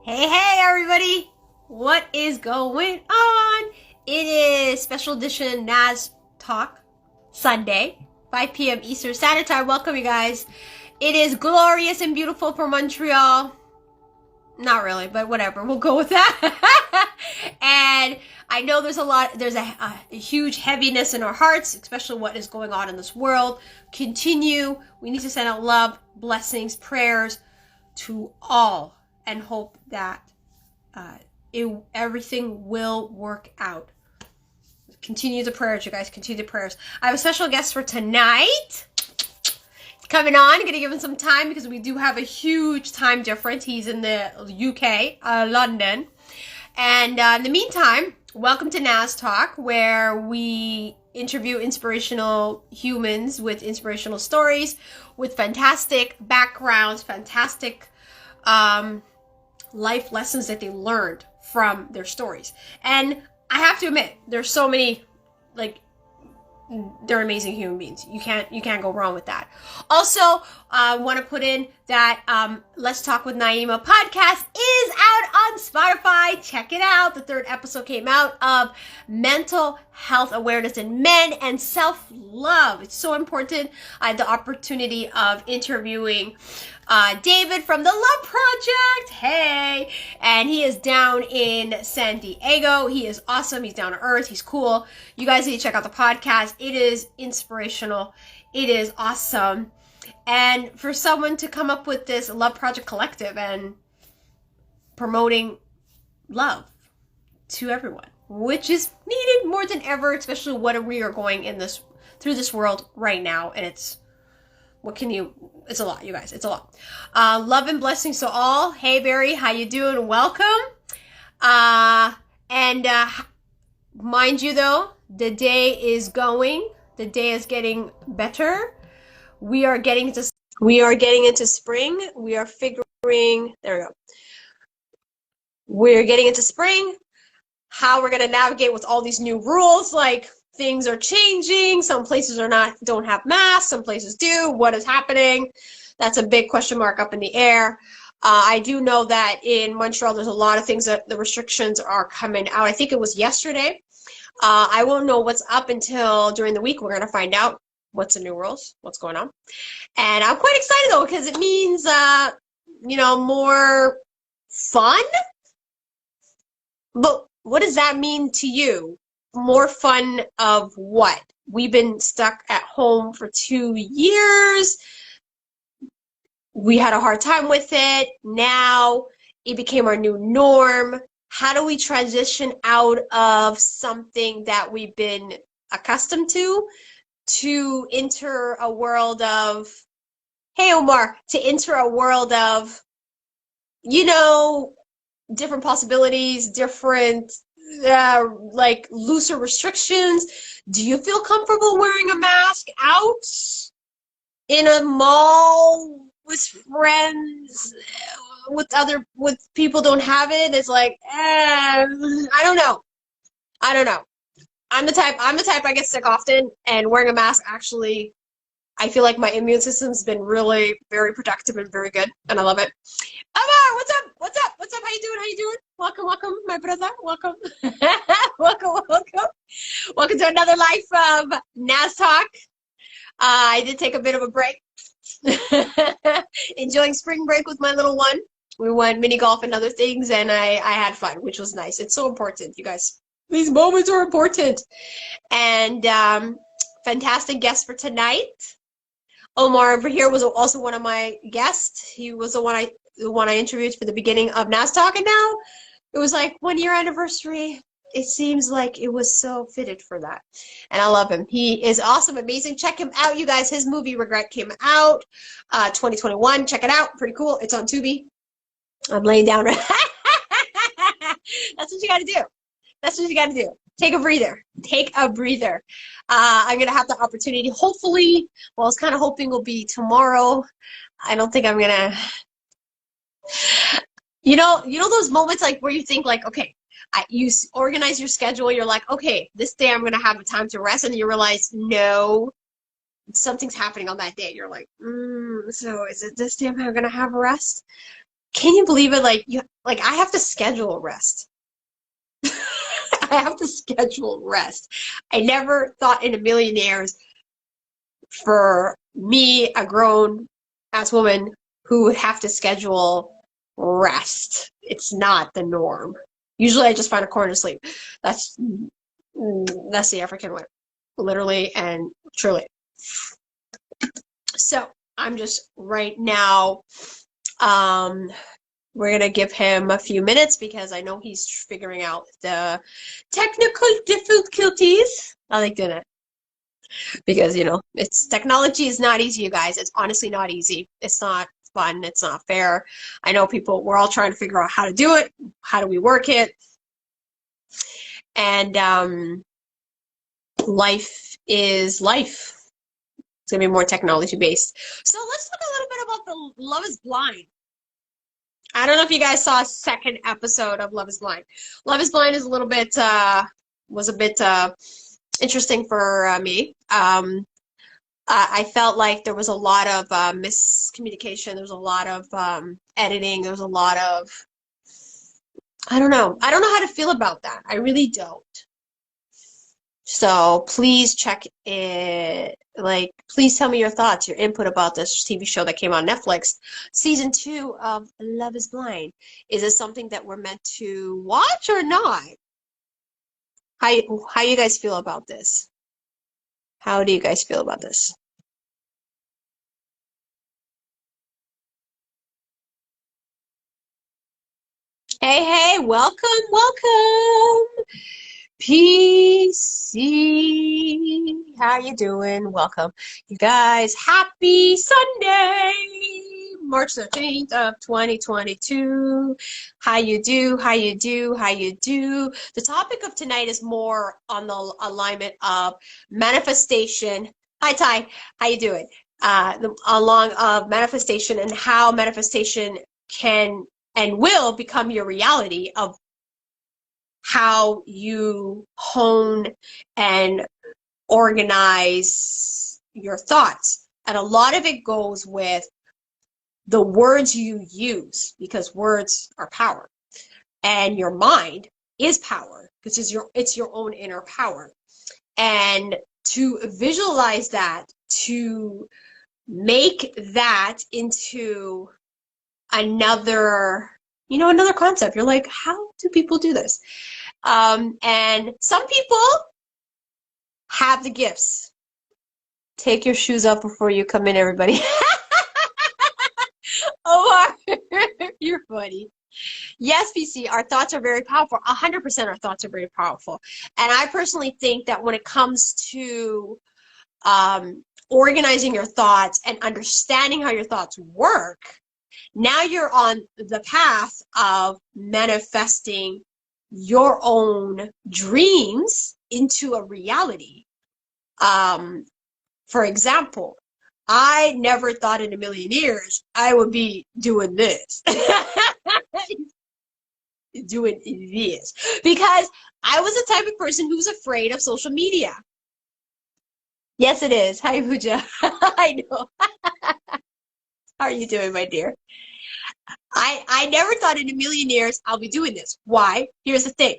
Hey, everybody! What is going on? It is special edition NazTalk Sunday, 5 p.m. Eastern Standard Time. Welcome, you guys. It is glorious and beautiful for Montreal. Not really, but whatever. We'll go with that. And I know there's a huge heaviness in our hearts, especially what is going on in this world. Continue. We need to send out love, blessings, prayers to all, and hope that everything will work out. Continue the prayers, you guys. Continue the prayers. I have a special guest for tonight. He's coming on. I'm going to give him some time because we do have a huge time difference. He's in the UK, London. And in the meantime, welcome to NazTalk, where we interview inspirational humans with inspirational stories, with fantastic backgrounds, fantastic life lessons that they learned from their stories. And I have to admit, there's so many, they're amazing human beings. You can't go wrong with that. Also, I want to put in that Let's Talk With Naima podcast is out on Spotify. Check it out. The 3rd episode came out of mental health awareness in men and self-love. It's so important. I had the opportunity of interviewing David from the Love Project. Hey, and he is down in San Diego. He is awesome. He's down to earth. He's cool. You guys need to check out the podcast. It is inspirational. It is awesome. And for someone to come up with this Love Project Collective and promoting love to everyone, which is needed more than ever, especially what we are going through this world right now. And it's a lot, you guys. It's a lot. Love and blessings to all. Hey, Barry, how you doing? Welcome. And mind you, though, the day is getting better. We are getting into spring. We're getting into spring. How we're going to navigate with all these new rules, like things are changing. Some places don't have masks. Some places do. What is happening? That's a big question mark up in the air. I do know that in Montreal, there's a lot of things that the restrictions are coming out. I think it was yesterday. I won't know what's up until during the week. We're going to find out what's the new rules, what's going on. And I'm quite excited, though, because it means, more fun. But what does that mean to you? More fun of what? We've been stuck at home for 2 years. We had a hard time with it. Now it became our new norm. How do we transition out of something that we've been accustomed to enter a world of, hey, Omar, to enter a world of, different possibilities, different looser restrictions? Do you feel comfortable wearing a mask out in a mall with friends, with people don't have it? It's like, I don't know. I'm the type I get sick often, and wearing a mask actually, I feel like my immune system's been really very productive and very good, and I love it. Omar, what's up? How you doing? Welcome, my brother. Welcome. Welcome to another life of NazTalk. I did take a bit of a break. Enjoying spring break with my little one. We went mini golf and other things, and I had fun, which was nice. It's so important, you guys. These moments are important. And fantastic guest for tonight. Omar over here was also one of my guests. He was the one I interviewed for the beginning of NazTalk, and now it was like 1 year anniversary. It seems like it was so fitted for that. And I love him. He is awesome, amazing. Check him out, you guys. His movie Regret came out 2021. Check it out. Pretty cool. It's on Tubi. I'm laying down right. That's what you got to do. That's what you got to do. Take a breather. I'm going to have the opportunity, hopefully, I was kind of hoping will be tomorrow. I don't think I'm going to, those moments like where you think like, okay, you organize your schedule. You're like, okay, this day I'm going to have a time to rest. And you realize, no, something's happening on that day. You're like, so is it this day I'm going to have a rest? can you believe it? Like I have to schedule rest. I have to schedule rest. I never thought in a million years for me, a grown ass woman, who would have to schedule rest. It's not the norm. Usually I just find a corner to sleep. That's the African way, literally and truly. So I'm just right now, we're gonna give him a few minutes because I know he's figuring out the technical difficulties. I like doing it because, you know, it's technology is not easy, you guys. It's honestly not easy. It's not fun. It's not fair. I know we're all trying to figure out how to do it. How do we work it? And life is life. It's gonna be more technology based. So let's talk a little bit about the Love is Blind. I don't know if you guys saw a second episode of Love is Blind. Love is Blind is a little bit was a bit interesting for me. I felt like there was a lot of miscommunication. There was a lot of editing. There was a lot of, I don't know. I don't know how to feel about that. I really don't. So please check it. Like, please tell me your thoughts, your input about this TV show that came on Netflix, season 2 of Love is Blind. Is it something that we're meant to watch or not? How you guys feel about this? How do you guys feel about this? Hey, welcome, welcome. PC, how you doing? Welcome, you guys. Happy Sunday, March 13th of 2022. How you do? How you do? How you do? The topic of tonight is more on the alignment of manifestation. Hi, Ty. How you doing? Along of manifestation and how manifestation can and will become your reality of how you hone and organize your thoughts. And a lot of it goes with the words you use, because words are power. And your mind is power, because it's your own inner power. And to visualize that, to make that into another concept. You're like, how do people do this? And some people have the gifts. Take your shoes off before you come in, everybody. Oh, you're funny. Yes, PC, our thoughts are very powerful. 100% our thoughts are very powerful. And I personally think that when it comes to organizing your thoughts and understanding how your thoughts work, now you're on the path of manifesting your own dreams into a reality. For example, I never thought in a million years I would be doing this. Doing this. Because I was the type of person who's afraid of social media. Yes, it is. Hi, Pooja. I know. How are you doing, my dear? I never thought in a million years I'll be doing this. Why? Here's the thing.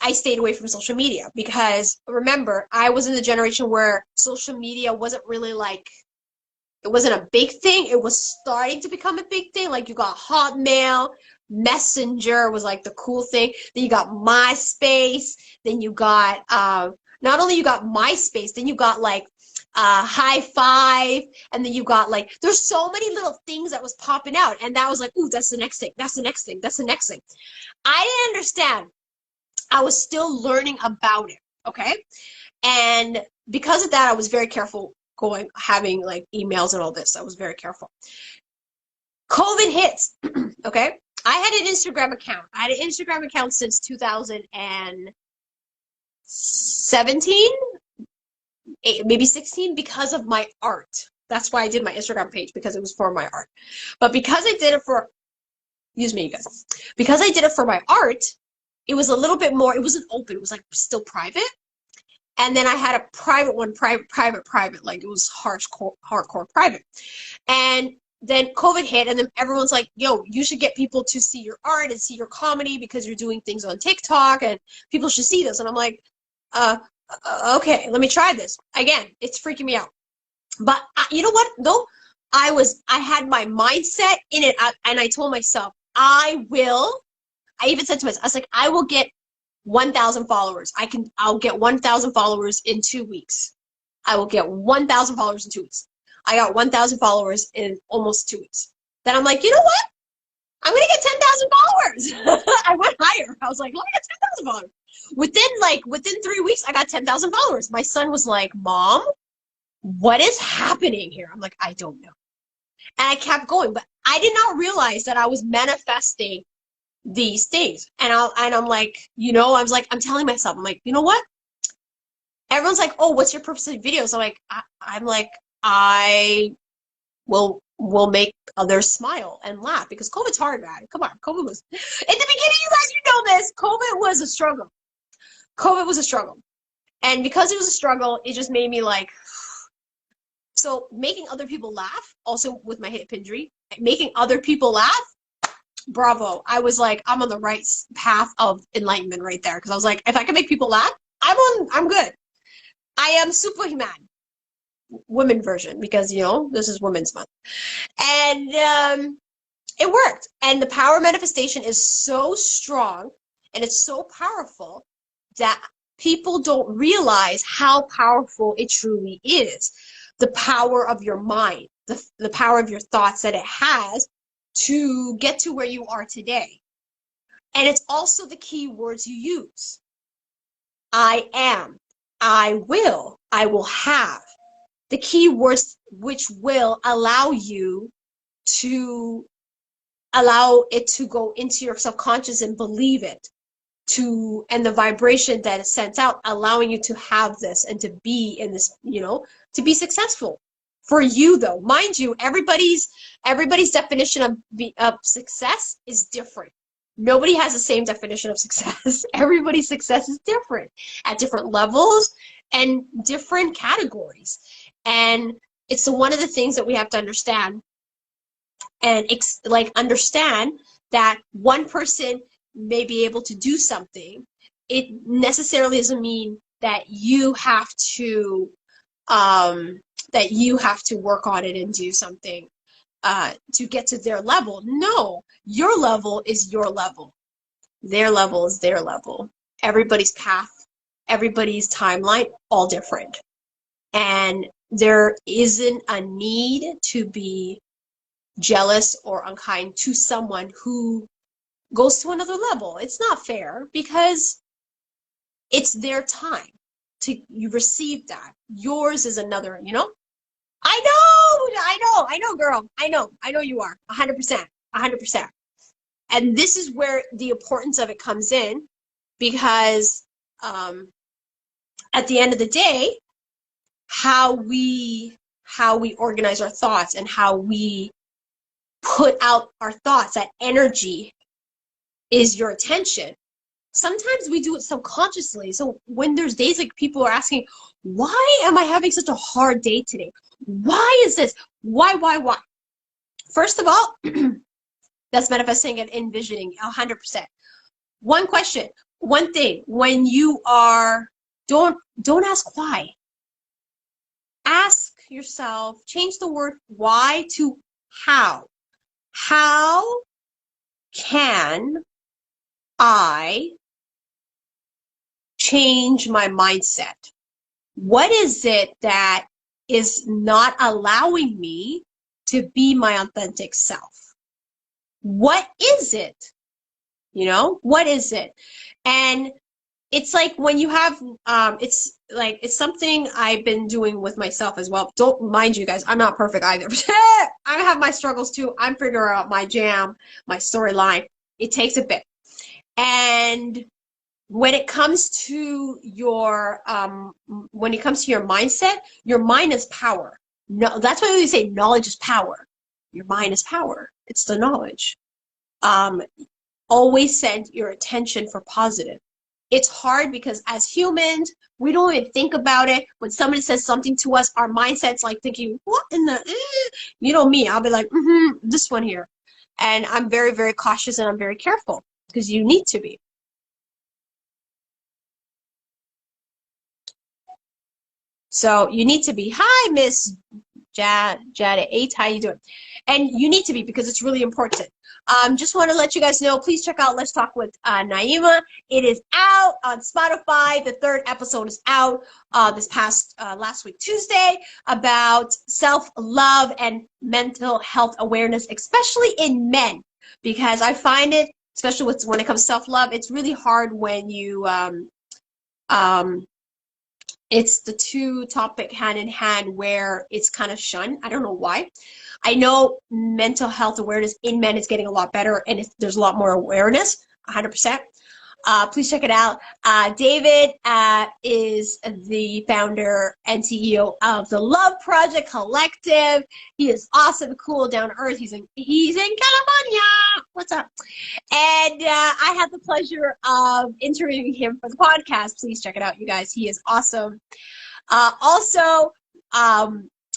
I stayed away from social media because, remember, I was in the generation where social media wasn't really like, it wasn't a big thing. It was starting to become a big thing. Like, you got Hotmail, Messenger was like the cool thing. Then you got MySpace. Then you got, not only you got MySpace, then you got like High Five, and then you got like, there's so many little things that was popping out, and that was like, ooh, that's the next thing, that's the next thing, that's the next thing. I didn't understand. I was still learning about it, okay? And because of that, I was very careful having like emails and all this. I was very careful. COVID hits, okay? I had an Instagram account. I had an Instagram account since 2017, maybe 16, because of my art. That's why I did my Instagram page, because it was for my art. But because I did it for, excuse me, you guys, because I did it for my art, it was a little bit more, it wasn't open, it was like still private. And then I had a private one, private, like it was hardcore private. And then COVID hit, and then everyone's like, yo, you should get people to see your art and see your comedy because you're doing things on TikTok and people should see this. And I'm like, okay, let me try this. Again, it's freaking me out. But you know what, though? I had my mindset in it, and I told myself, I even said to myself, I was like, I will get 1,000 followers. I'll get 1,000 followers in 2 weeks. I will get 1,000 followers in 2 weeks. I got 1,000 followers in almost 2 weeks. Then I'm like, you know what? I'm going to get 10,000 followers. I went higher. I was like, let me get 10,000 followers. Within 3 weeks, I got 10,000 followers. My son was like, Mom, what is happening here? I'm like, I don't know. And I kept going, but I did not realize that I was manifesting these things. And I'm like, you know, I'm telling myself, I'm like, you know what? Everyone's like, oh, what's your purpose of videos? I'm like, I will make others smile and laugh, because COVID's hard, man. Come on, COVID was, in the beginning, you guys, you know this, COVID was a struggle. COVID was a struggle. And because it was a struggle, it just made me like, so making other people laugh, also with my hip injury, making other people laugh, bravo. I was like, I'm on the right path of enlightenment right there. Because I was like, if I can make people laugh, I'm good. I am superhuman. Women version, because, you know, this is Women's Month. And it worked. And the power of manifestation is so strong and it's so powerful that people don't realize how powerful it truly is. The power of your mind, the power of your thoughts that it has to get to where you are today. And it's also the key words you use. I am, I will have. The key words which will allow you to allow it to go into your subconscious and believe it, and the vibration that is sent out, allowing you to have this and to be in this, you know, to be successful. For you, though, mind you, everybody's definition of success is different. Nobody has the same definition of success. Everybody's success is different at different levels and different categories. And it's one of the things that we have to understand, and understand that one person may be able to do something. It necessarily doesn't mean that you have to work on it and do something to get to their level. No, your level is your level. Their level is their level. Everybody's path, everybody's timeline, all different. And there isn't a need to be jealous or unkind to someone who goes to another level. It's not fair, because it's their time to receive that. Yours is another, you know? I know, girl. I know you are. 100%. 100%. And this is where the importance of it comes in, because at the end of the day, how we organize our thoughts and how we put out our thoughts, that energy is your attention. Sometimes we do it subconsciously. So when there's days like people are asking, why am I having such a hard day today? Why is this? Why? First of all, that's manifesting and envisioning 100%. One question, one thing, when you are, don't ask why. Ask yourself, change the word why to how. How can I change my mindset? What is it that is not allowing me to be my authentic self? What is it? You know, what is it? And it's like when you have, it's something I've been doing with myself as well. Don't mind you guys, I'm not perfect either. I have my struggles too. I'm figuring out my jam, my storyline. It takes a bit. And when it comes to your mindset, your mind is power. No, that's why we say knowledge is power. Your mind is power. It's the knowledge. Always send your attention for positive. it's hard because as humans, we don't even think about it. When somebody says something to us, our mindset's like thinking, what in the, you know me, I'll be like, this one here. And I'm very, very cautious and I'm very careful because you need to be. So you need to be. Hi, Miss Jade 8, how you doing? And you need to be because it's really important. Just want to let you guys know, please check out Let's Talk with Naima. It is out on Spotify. The 3rd episode is out this past last week, Tuesday, about self-love and mental health awareness, especially in men, because I find it, especially when it comes to self-love, it's really hard when you it's the two topic hand in hand where it's kind of shunned. I don't know why. I know mental health awareness in men is getting a lot better and there's a lot more awareness, 100%. Please check it out. David is the founder and CEO of the Love Project Collective. He is awesome, cool, down to earth. He's in California. What's up? And I had the pleasure of interviewing him for the podcast. Please check it out, you guys. He is awesome. Also,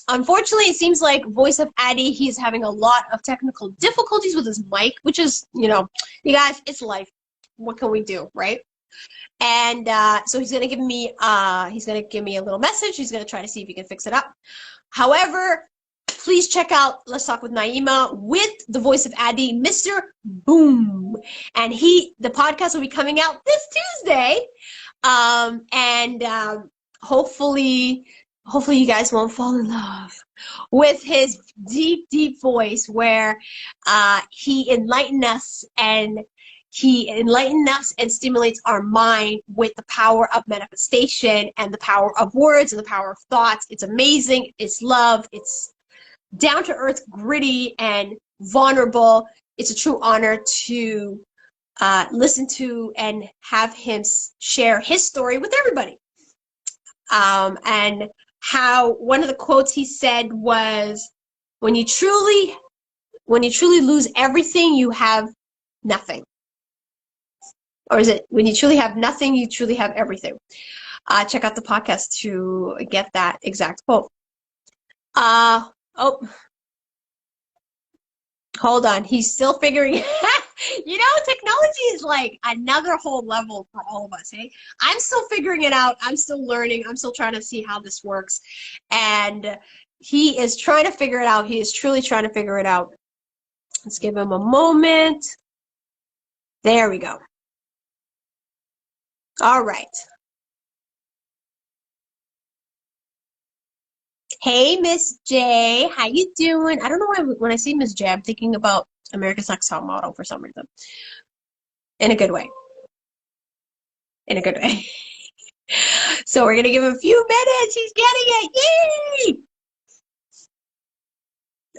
unfortunately, it seems like Voice of Ade, he's having a lot of technical difficulties with his mic, which is, you guys, it's life. What can we do, right? And so he's gonna give me a little message. He's gonna try to see if he can fix it up. However, please check out Let's Talk with Naima with the Voice of Ade, Mr. Boom. And the podcast will be coming out this Tuesday. Hopefully you guys won't fall in love with his deep, deep voice where he enlightened us and stimulates our mind with the power of manifestation and the power of words and the power of thoughts. It's amazing. It's love. It's down to earth, gritty, and vulnerable. It's a true honor to listen to and have him share his story with everybody. And how one of the quotes he said was, when you truly lose everything, you have nothing. Or is it, when you truly have nothing, you truly have everything? Check out the podcast to get that exact quote. Oh, hold on. He's still figuring technology is like another whole level for all of us, hey? I'm still figuring it out. I'm still learning. I'm still trying to see how this works. And he is trying to figure it out. He is truly trying to figure it out. Let's give him a moment. There we go. All right. Hey, Miss J, how you doing? I don't know why when I see Miss J, I'm thinking about America's Next Top Model for some reason. In a good way. In a good way. So we're going to give him a few minutes. He's getting it. Yay!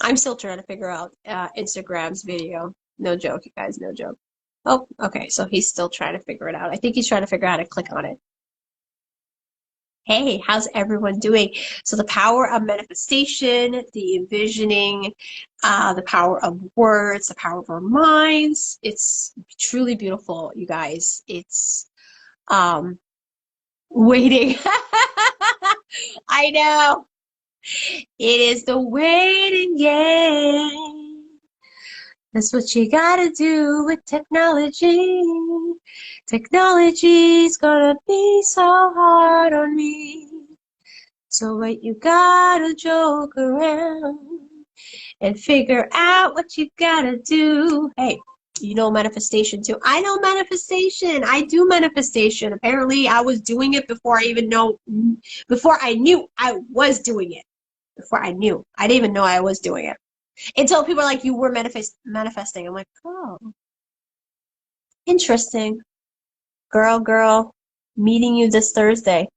I'm still trying to figure out Instagram's video. No joke, you guys, no joke. Oh, okay, so he's still trying to figure it out. I think he's trying to figure out how to click on it. Hey, how's everyone doing? So the power of manifestation, the envisioning, the power of words, the power of our minds. It's truly beautiful, you guys. It's waiting. I know. It is the waiting game. That's what you gotta do with technology. Technology's gonna be so hard on me. So what you gotta joke around and figure out what you gotta do. Hey, you know manifestation too. I know manifestation. I do manifestation. Apparently I was doing it before I knew I was doing it. Before I knew. I didn't even know I was doing it. Until people are like, you were manifesting. I'm like, oh, interesting. Girl, meeting you this Thursday.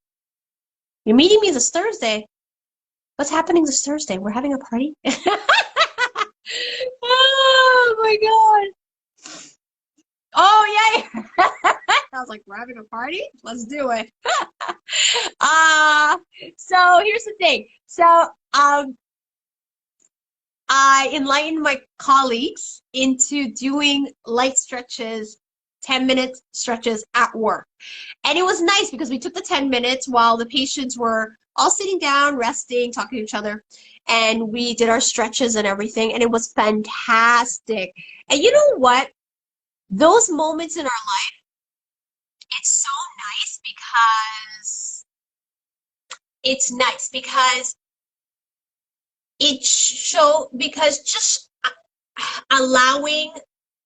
You're meeting me this Thursday? What's happening this Thursday? We're having a party? Oh, my God. Oh, yeah. I was like, we're having a party? Let's do it. So here's the thing. So, I enlightened my colleagues into doing light stretches 10-minute stretches at work. And it was nice because we took the 10 minutes while the patients were all sitting down, resting, talking to each other. And we did our stretches and everything. And it was fantastic. And you know what? Those moments in our life, it's so nice because because just allowing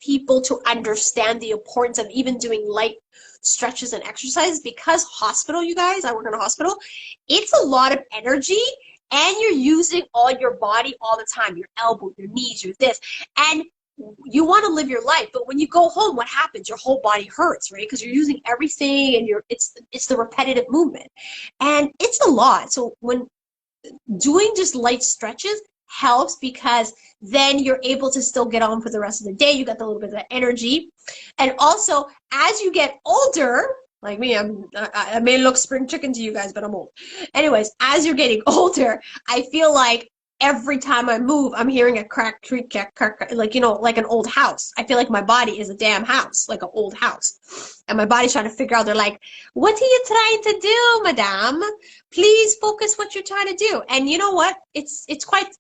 people to understand the importance of even doing light stretches and exercises, because hospital, you guys, I work in a hospital, it's a lot of energy and you're using all your body all the time, your elbow, your knees, your this, and you want to live your life, but when you go home, what happens? Your whole body hurts, right? Because you're using everything, and it's the repetitive movement, and it's a lot. So when doing just light stretches helps, because then you're able to still get on for the rest of the day. You got a little bit of that energy, and also as you get older, like me, I may look spring chicken to you guys, but I'm old. Anyways, as you're getting older, I feel like every time I move, I'm hearing a crack, creak, crack, like, you know, like an old house. I feel like my body is a damn house, like an old house. And my body's trying to figure out, they're like, what are you trying to do, madame? Please focus what you're trying to do. And you know what? It's quite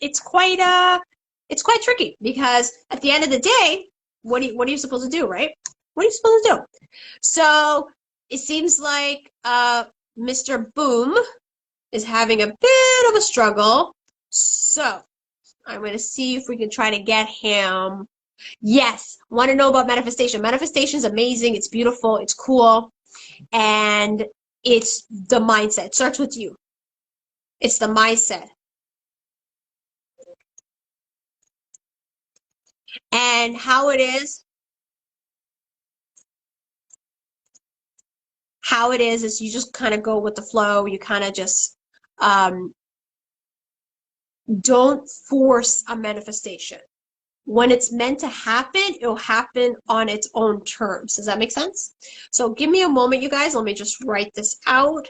tricky, because at the end of the day, what are you supposed to do, right? What are you supposed to do? So it seems like Mr. Boom is having a bit of a struggle. So I'm going to see if we can try to get him. Yes, want to know about manifestation. Manifestation is amazing. It's beautiful. It's cool. And it's the mindset. It starts with you. It's the mindset. And how it is you just kind of go with the flow. You kind of just don't force a manifestation. When it's meant to happen, it'll happen on its own terms. Does that make sense? So give me a moment, you guys. Let me just write this out.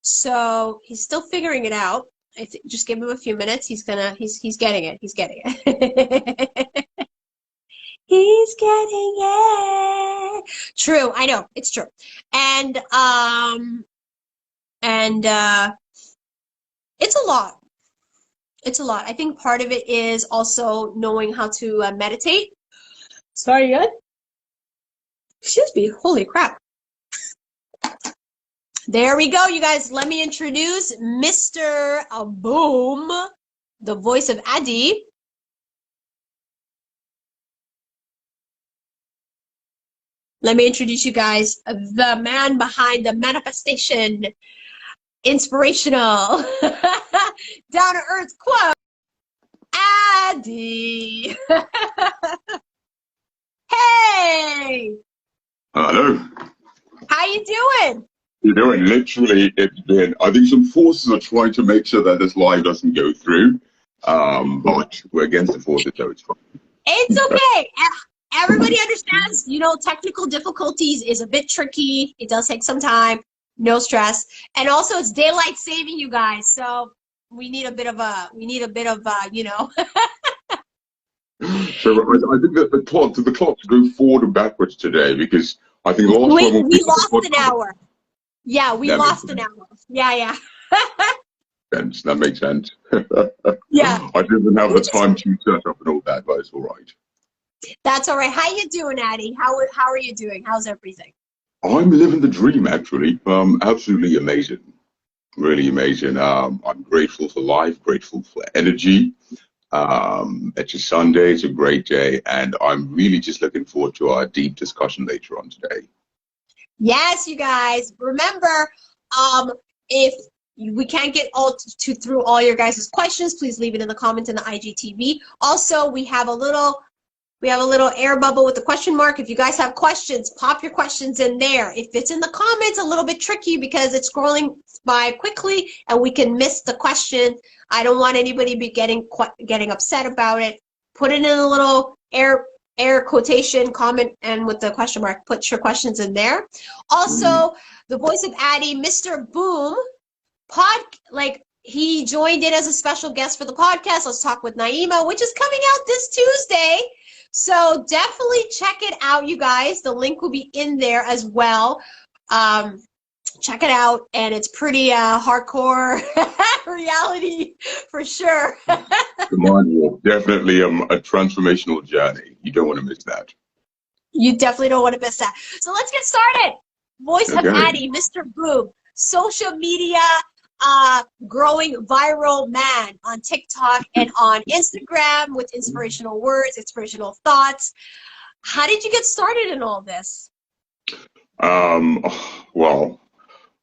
So he's still figuring it out. Just give him a few minutes. He's getting it. He's getting it. He's getting it. True, I know, it's true. And it's a lot. It's a lot. I think part of it is also knowing how to meditate. Sorry, good. Excuse me. Holy crap. There we go, you guys. Let me introduce Mr. Boom, the voice of Ade. Let me introduce you guys the man behind the manifestation, inspirational, down-to-earth quote, Ade. Hey! Hello. How you doing? You know, and literally, I think some forces are trying to make sure that this live doesn't go through. But we're against the forces, so it's fine. It's okay. Everybody understands, you know, technical difficulties is a bit tricky. It does take some time. No stress. And also it's daylight saving, you guys. So we need a bit of you know. So I think that the clocks go forward and backwards today, because I think last time we lost an hour. Yeah, we lost an hour. Yeah. That makes sense. Yeah. I didn't have the time to set up and all that, but it's all right. That's all right. How you doing, Ade? How are you doing? How's everything? I'm living the dream, actually. Absolutely amazing. Really amazing. I'm grateful for life, grateful for energy. It's a Sunday, it's a great day, and I'm really just looking forward to our deep discussion later on today. Yes, you guys. Remember, if we can't get through all your guys' questions, please leave it in the comments in the IGTV. Also, we have a little air bubble with the question mark. If you guys have questions, pop your questions in there. If it's in the comments, a little bit tricky because it's scrolling by quickly and we can miss the question. I don't want anybody be getting upset about it. Put it in a little air air quotation comment and with the question mark, put your questions in there. Also, the Voice of Ade, Mr. Boom, he joined in as a special guest for the podcast. Let's Talk with Naima, which is coming out this Tuesday. So definitely check it out, you guys. The link will be in there as well. Check it out, and it's pretty hardcore reality for sure. The mind walk, definitely a transformational journey. You don't want to miss that. You definitely don't want to miss that. So let's get started. Voice of Ade, Mr. Boom, social media growing viral man on TikTok and on Instagram with inspirational words, inspirational thoughts. How did you get started in all this? Well,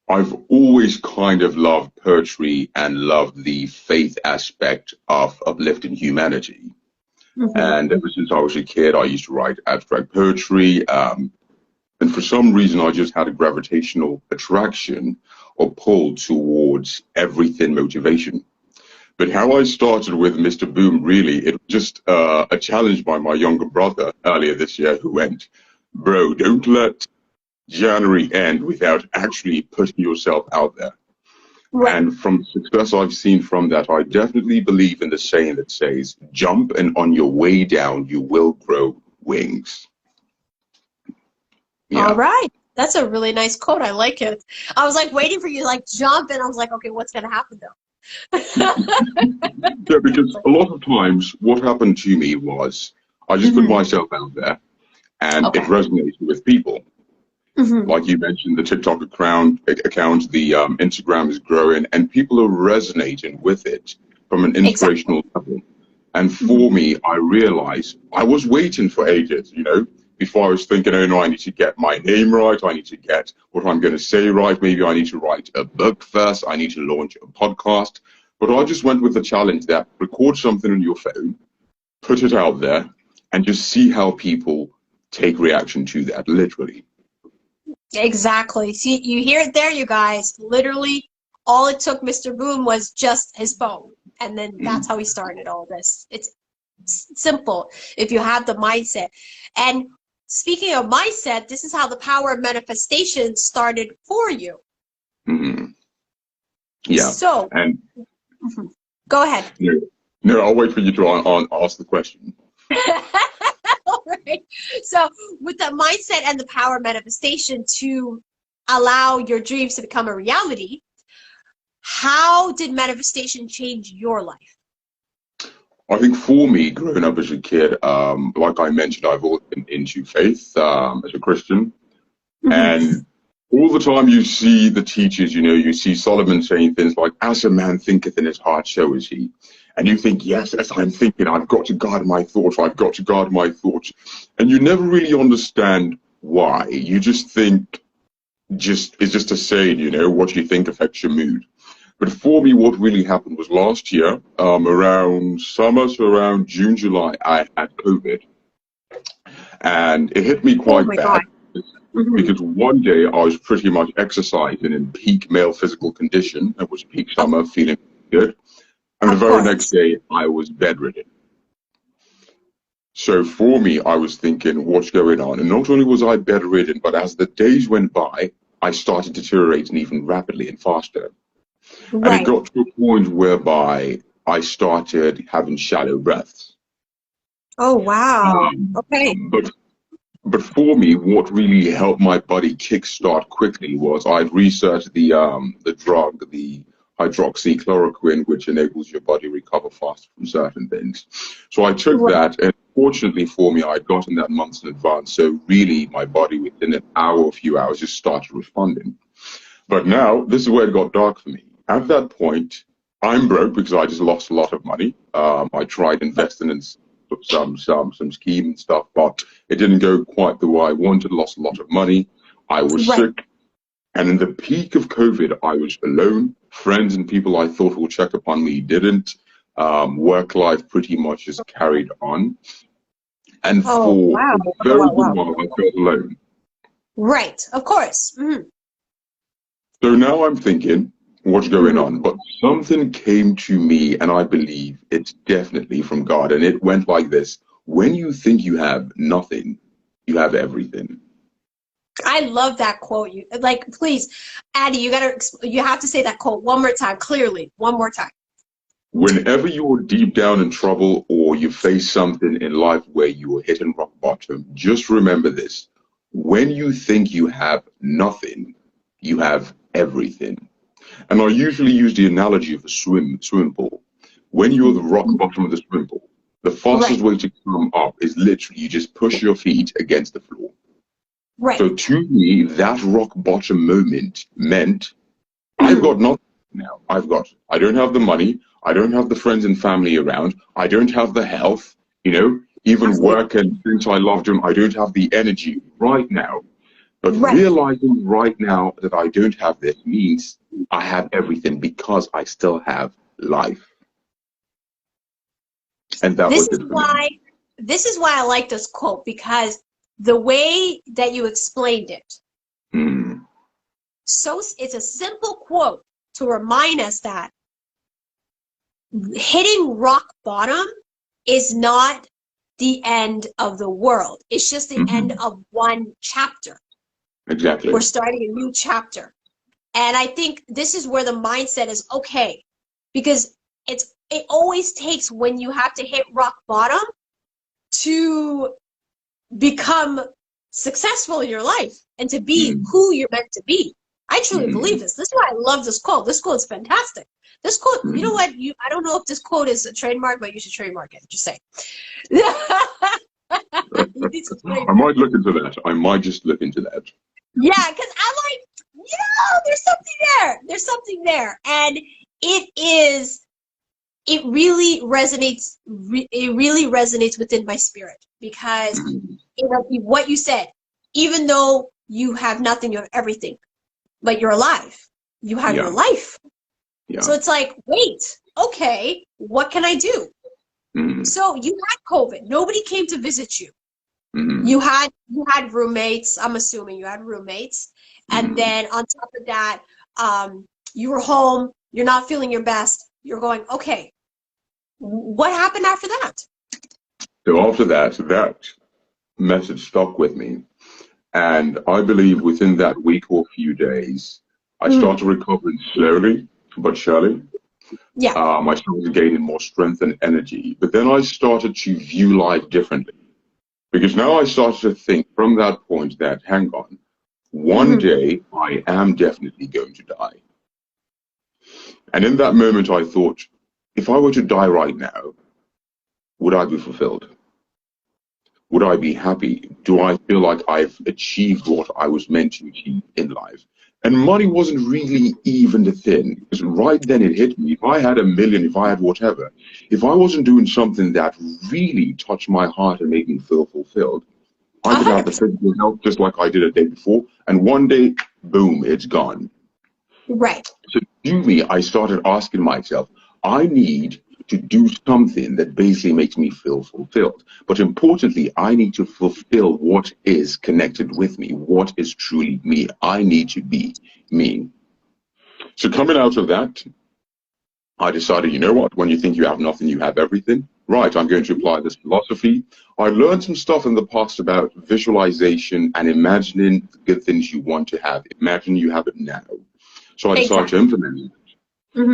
I've always kind of loved poetry and loved the faith aspect of uplifting humanity. And ever since I was a kid, I used to write abstract poetry. And for some reason, I just had a gravitational attraction or pull towards everything motivation. But how I started with Mr. Boom, really, it was just a challenge by my younger brother earlier this year who went, bro, don't let January end without actually putting yourself out there. Right. And from the success I've seen from that, I definitely believe in the saying that says, jump and on your way down, you will grow wings. Yeah. All right. That's a really nice quote. I like it. I was like waiting for you to like jump, and I was like, okay, what's going to happen though? Yeah, because a lot of times what happened to me was I just put myself out there and it resonated with people. Like you mentioned, the TikTok account, the Instagram is growing, and people are resonating with it from an inspirational level. And for me, I realized I was waiting for ages, you know, before I was thinking, oh no, I need to get my name right. I need to get what I'm going to say right. Maybe I need to write a book first. I need to launch a podcast. But I just went with the challenge that record something on your phone, put it out there, and just see how people take reaction to that, literally. Exactly. See, you hear it there, you guys. Literally, all it took Mr. Boom was just his phone. And then that's how he started all this. It's simple if you have the mindset. And speaking of mindset, this is how the power of manifestation started for you. Yeah. So, and go ahead. No, I'll wait for you to ask the question. All right. So with the mindset and the power of manifestation to allow your dreams to become a reality, how did manifestation change your life? I think for me, growing up as a kid, like I mentioned, I've always been into faith as a Christian. And all the time you see the teachers, you know, you see Solomon saying things like, as a man thinketh in his heart, so is he. And you think, yes, as I'm thinking, I've got to guard my thoughts. I've got to guard my thoughts. And you never really understand why. You just think it's just a saying, you know, what you think affects your mood. But for me, what really happened was last year, around summer, so around June, July, I had COVID. And it hit me quite bad. Because one day I was pretty much exercising in peak male physical condition. It was peak summer, feeling good. And the very next day, I was bedridden. So for me, I was thinking, what's going on? And not only was I bedridden, but as the days went by, I started deteriorating even rapidly and faster. And it got to a point whereby I started having shallow breaths. Oh, wow. Okay. But for me, what really helped my body kickstart quickly was I'd researched the drug, the hydroxychloroquine, which enables your body recover faster from certain things. So I took that, and fortunately for me, I'd gotten that months in advance. So really, my body within an hour, a few hours, just started responding. But now, this is where it got dark for me. At that point, I'm broke because I just lost a lot of money. I tried investing in some scheme and stuff, but it didn't go quite the way I wanted. Lost a lot of money. I was sick. And in the peak of COVID, I was alone. Friends and people I thought will check upon me didn't. Work life pretty much just carried on. And for a very good while, I felt alone. Right, of course. So now I'm thinking, what's going on? But something came to me, and I believe it's definitely from God. And it went like this. when you think you have nothing, you have everything. I love that quote. You like, please, Ade, you have to say that quote one more time, clearly, one more time. Whenever you're deep down in trouble or you face something in life where you are hitting rock bottom, just remember this. When you think you have nothing, you have everything. And I usually use the analogy of a swimming pool. When you're at the rock bottom of the swimming pool, the fastest way to come up is literally you just push your feet against the floor. Right. So to me, that rock bottom moment meant I've got nothing now. I don't have the money. I don't have the friends and family around. I don't have the health, even work and things I love doing. I don't have the energy right now. But realizing right now that I don't have this means I have everything because I still have life. And that was it for me. This is why I like this quote, because the way that you explained it, so it's a simple quote to remind us that hitting rock bottom is not the end of the world. It's just the end of one chapter. Exactly. We're starting a new chapter. And I think this is where the mindset is okay, because it always takes when you have to hit rock bottom to become successful in your life and to be who you're meant to be. I truly believe this. This is why I love this quote. This quote is fantastic. This quote, you know what? I don't know if this quote is a trademark, but you should trademark it. Just say. I might look into that. I might just look into that. Yeah, because I'm like, there's something there. There's something there. And it really resonates. It really resonates within my spirit, because what you said, even though you have nothing, you have everything, but you're alive. You have your life. Yeah. So it's like, wait, okay, what can I do? So you had COVID. Nobody came to visit you. You had roommates. I'm assuming you had roommates. And then on top of that, you were home. You're not feeling your best. You're going, okay, what happened after that? So after that message stuck with me. And I believe within that week or few days, I started recovering slowly but surely. Yeah. I started gaining more strength and energy. But then I started to view life differently. Because now I started to think from that point that, hang on, one day I am definitely going to die. And in that moment I thought, if I were to die right now, would I be fulfilled? Would I be happy? Do I feel like I've achieved what I was meant to achieve in life? And money wasn't really even the thing, because right then it hit me. If I had $1 million, if I had whatever, if I wasn't doing something that really touched my heart and made me feel fulfilled, I could have the physical health just like I did a day before, and one day, boom, it's gone. Right. So to me, I started asking myself, I need to do something that basically makes me feel fulfilled. But importantly, I need to fulfill what is connected with me, what is truly me. I need to be me. So coming out of that, I decided, you know what, when you think you have nothing, you have everything. Right, I'm going to apply this philosophy. I learned some stuff in the past about visualization and imagining the good things you want to have. Imagine you have it now. So I decided to implement it.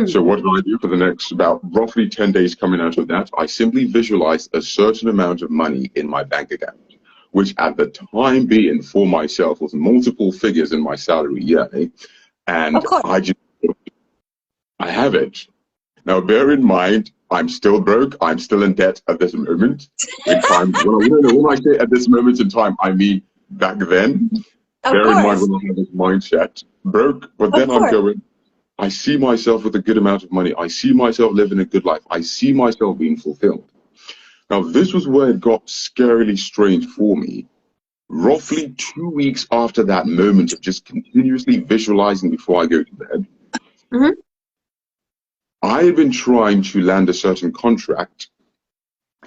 So what did I do for the next about roughly 10 days coming out of that? I simply visualized a certain amount of money in my bank account, which at the time being for myself was multiple figures in my salary yearly. And I have it. Now, bear in mind, I'm still broke. I'm still in debt at this moment in time. When I say at this moment in time, I mean back then. Bear in mind when I have this mindset, broke, but then I'm going, I see myself with a good amount of money. I see myself living a good life. I see myself being fulfilled. Now, this was where it got scarily strange for me. Roughly 2 weeks after that moment of just continuously visualizing before I go to bed, I had been trying to land a certain contract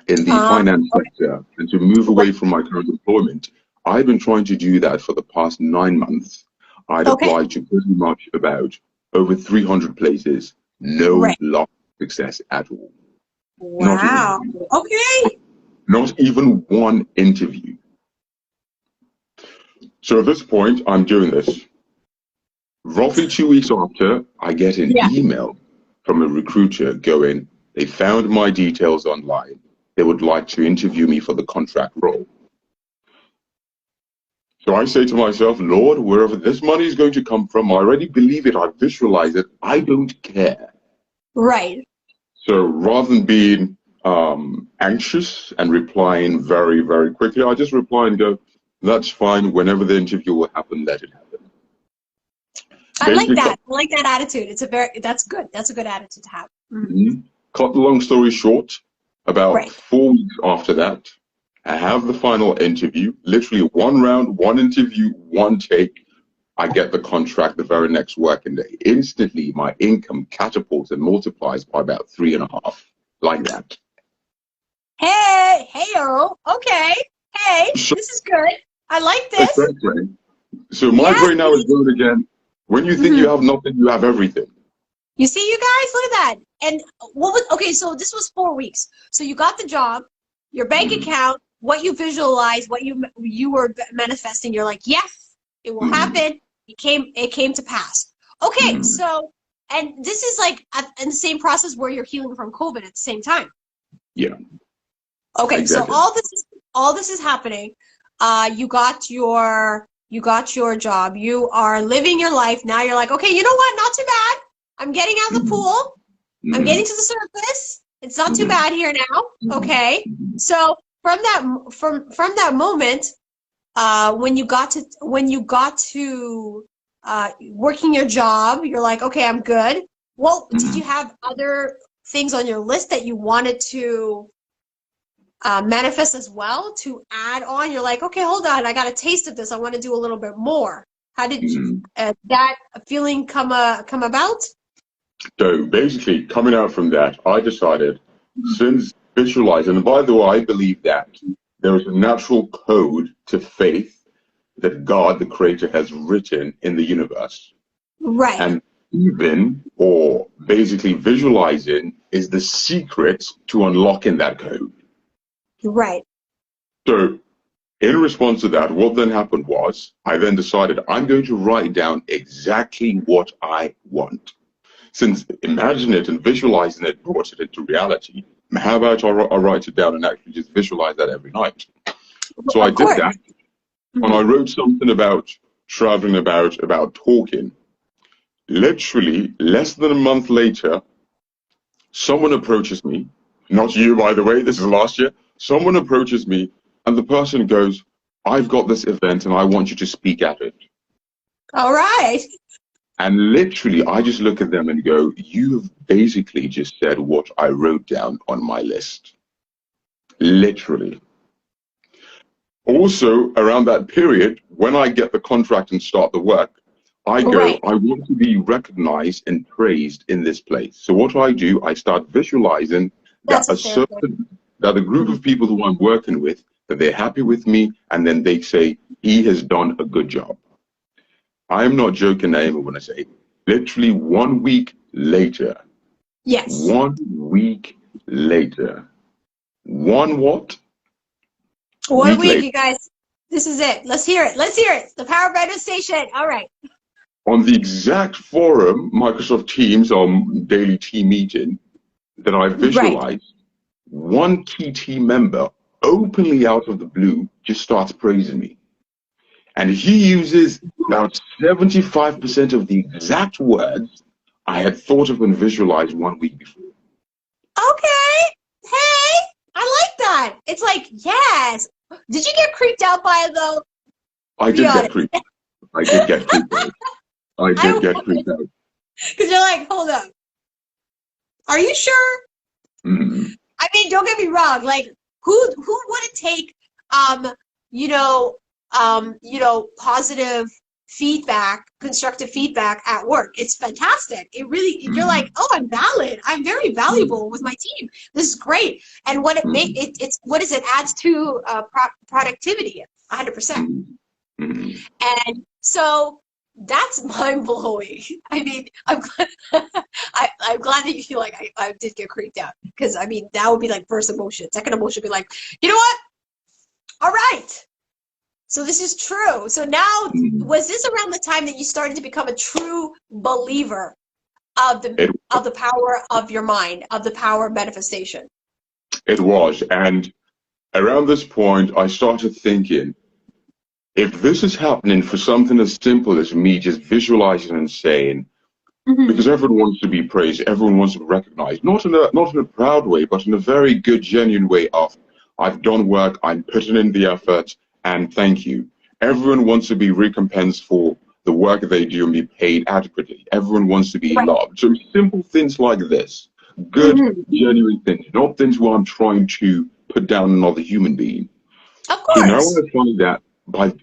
in the finance sector and to move away from my current employment. I've been trying to do that for the past 9 months. I'd applied to pretty much about over 300 places, no luck, success at all. Wow. Okay. Not even one interview. So at this point, I'm doing this. Roughly 2 weeks after, I get an email from a recruiter going, they found my details online. They would like to interview me for the contract role. So I say to myself, Lord, wherever this money is going to come from, I already believe it, I visualize it, I don't care. Right. So rather than being anxious and replying very, very quickly, I just reply and go, that's fine, whenever the interview will happen, let it happen. I like that. I like that attitude. That's good. That's a good attitude to have. Mm-hmm. Cut the long story short, about 4 weeks after that, I have the final interview, literally one round, one interview, one take. I get the contract the very next working day. Instantly, my income catapults and multiplies by about 3.5, like that. Hey, okay. Hey, so, this is good. I like this. Exactly. So my brain now is going again. When you think you have nothing, you have everything. You see, you guys, look at that. And okay, so this was 4 weeks. So you got the job, your bank account, what you visualized, what you were manifesting, you're like, yes, it will happen. It came to pass. Okay, so, and this is like in the same process where you're healing from COVID at the same time. Yeah. Okay, exactly. So all this is happening. You got your job. You are living your life. Now you're like, okay, you know what? Not too bad. I'm getting out of the pool. I'm getting to the surface. It's not too bad here now. Okay. So from that moment, when you got to working your job, you're like, okay, I'm good. Well, did you have other things on your list that you wanted to manifest as well to add on? You're like, okay, hold on, I got a taste of this. I want to do a little bit more. How did that feeling come about? So basically, coming out from that, I decided, since visualizing, and by the way, I believe that there is a natural code to faith that God, the Creator, has written in the universe. Right. And basically visualizing is the secret to unlocking that code. Right. So in response to that, what then happened was I then decided I'm going to write down exactly what I want. Since imagine it and visualizing it brought it into reality, how about I write it down and actually just visualize that every night? So I did that. And I wrote something about traveling, about talking. Literally less than a month later, someone approaches me, not you, by the way, this is last year. Someone approaches me and the person goes, I've got this event and I want you to speak at it. All right. And literally, I just look at them and go, you've basically just said what I wrote down on my list. Literally. Also, around that period, when I get the contract and start the work, I go, I want to be recognized and praised in this place. So what do? I start visualizing that a group of people who I'm working with, that they're happy with me, and then they say, he has done a good job. I am not joking, Naima, when I say literally 1 week later. Yes. 1 week later. One what? 1 week, you guys. This is it. Let's hear it. Let's hear it. The Power of Radio Station. All right. On the exact forum, Microsoft Teams, on daily team meeting, that I visualized, one key team member openly out of the blue just starts praising me. And he uses about 75% of the exact words I had thought of and visualized 1 week before. Okay. Hey, I like that. It's like, yes. Did you get creeped out by it, though? I did get creeped out. I did get creeped out. Because you're like, hold up. Are you sure? Mm-hmm. I mean, don't get me wrong. Like, who wouldn't take, positive feedback, constructive feedback at work? It's fantastic. It really, you're like, oh, I'm valid. I'm very valuable with my team. This is great. And what it adds to productivity, 100%. And so that's mind blowing. I mean, I'm glad, I'm glad that you feel like I did get creeped out, because I mean that would be like first emotion. Second emotion would be like, you know what? All right. So this is true. So now, was this around the time that you started to become a true believer of the power of your mind, of the power of manifestation? It was. And around this point, I started thinking, if this is happening for something as simple as me just visualizing and saying, because everyone wants to be praised, everyone wants to be recognized, not in a proud way, but in a very good, genuine way of, I've done work, I'm putting in the effort, and thank you. Everyone wants to be recompensed for the work they do and be paid adequately. Everyone wants to be loved. So simple things like this, good, genuine things, not things where I'm trying to put down another human being. Of course. So now I find that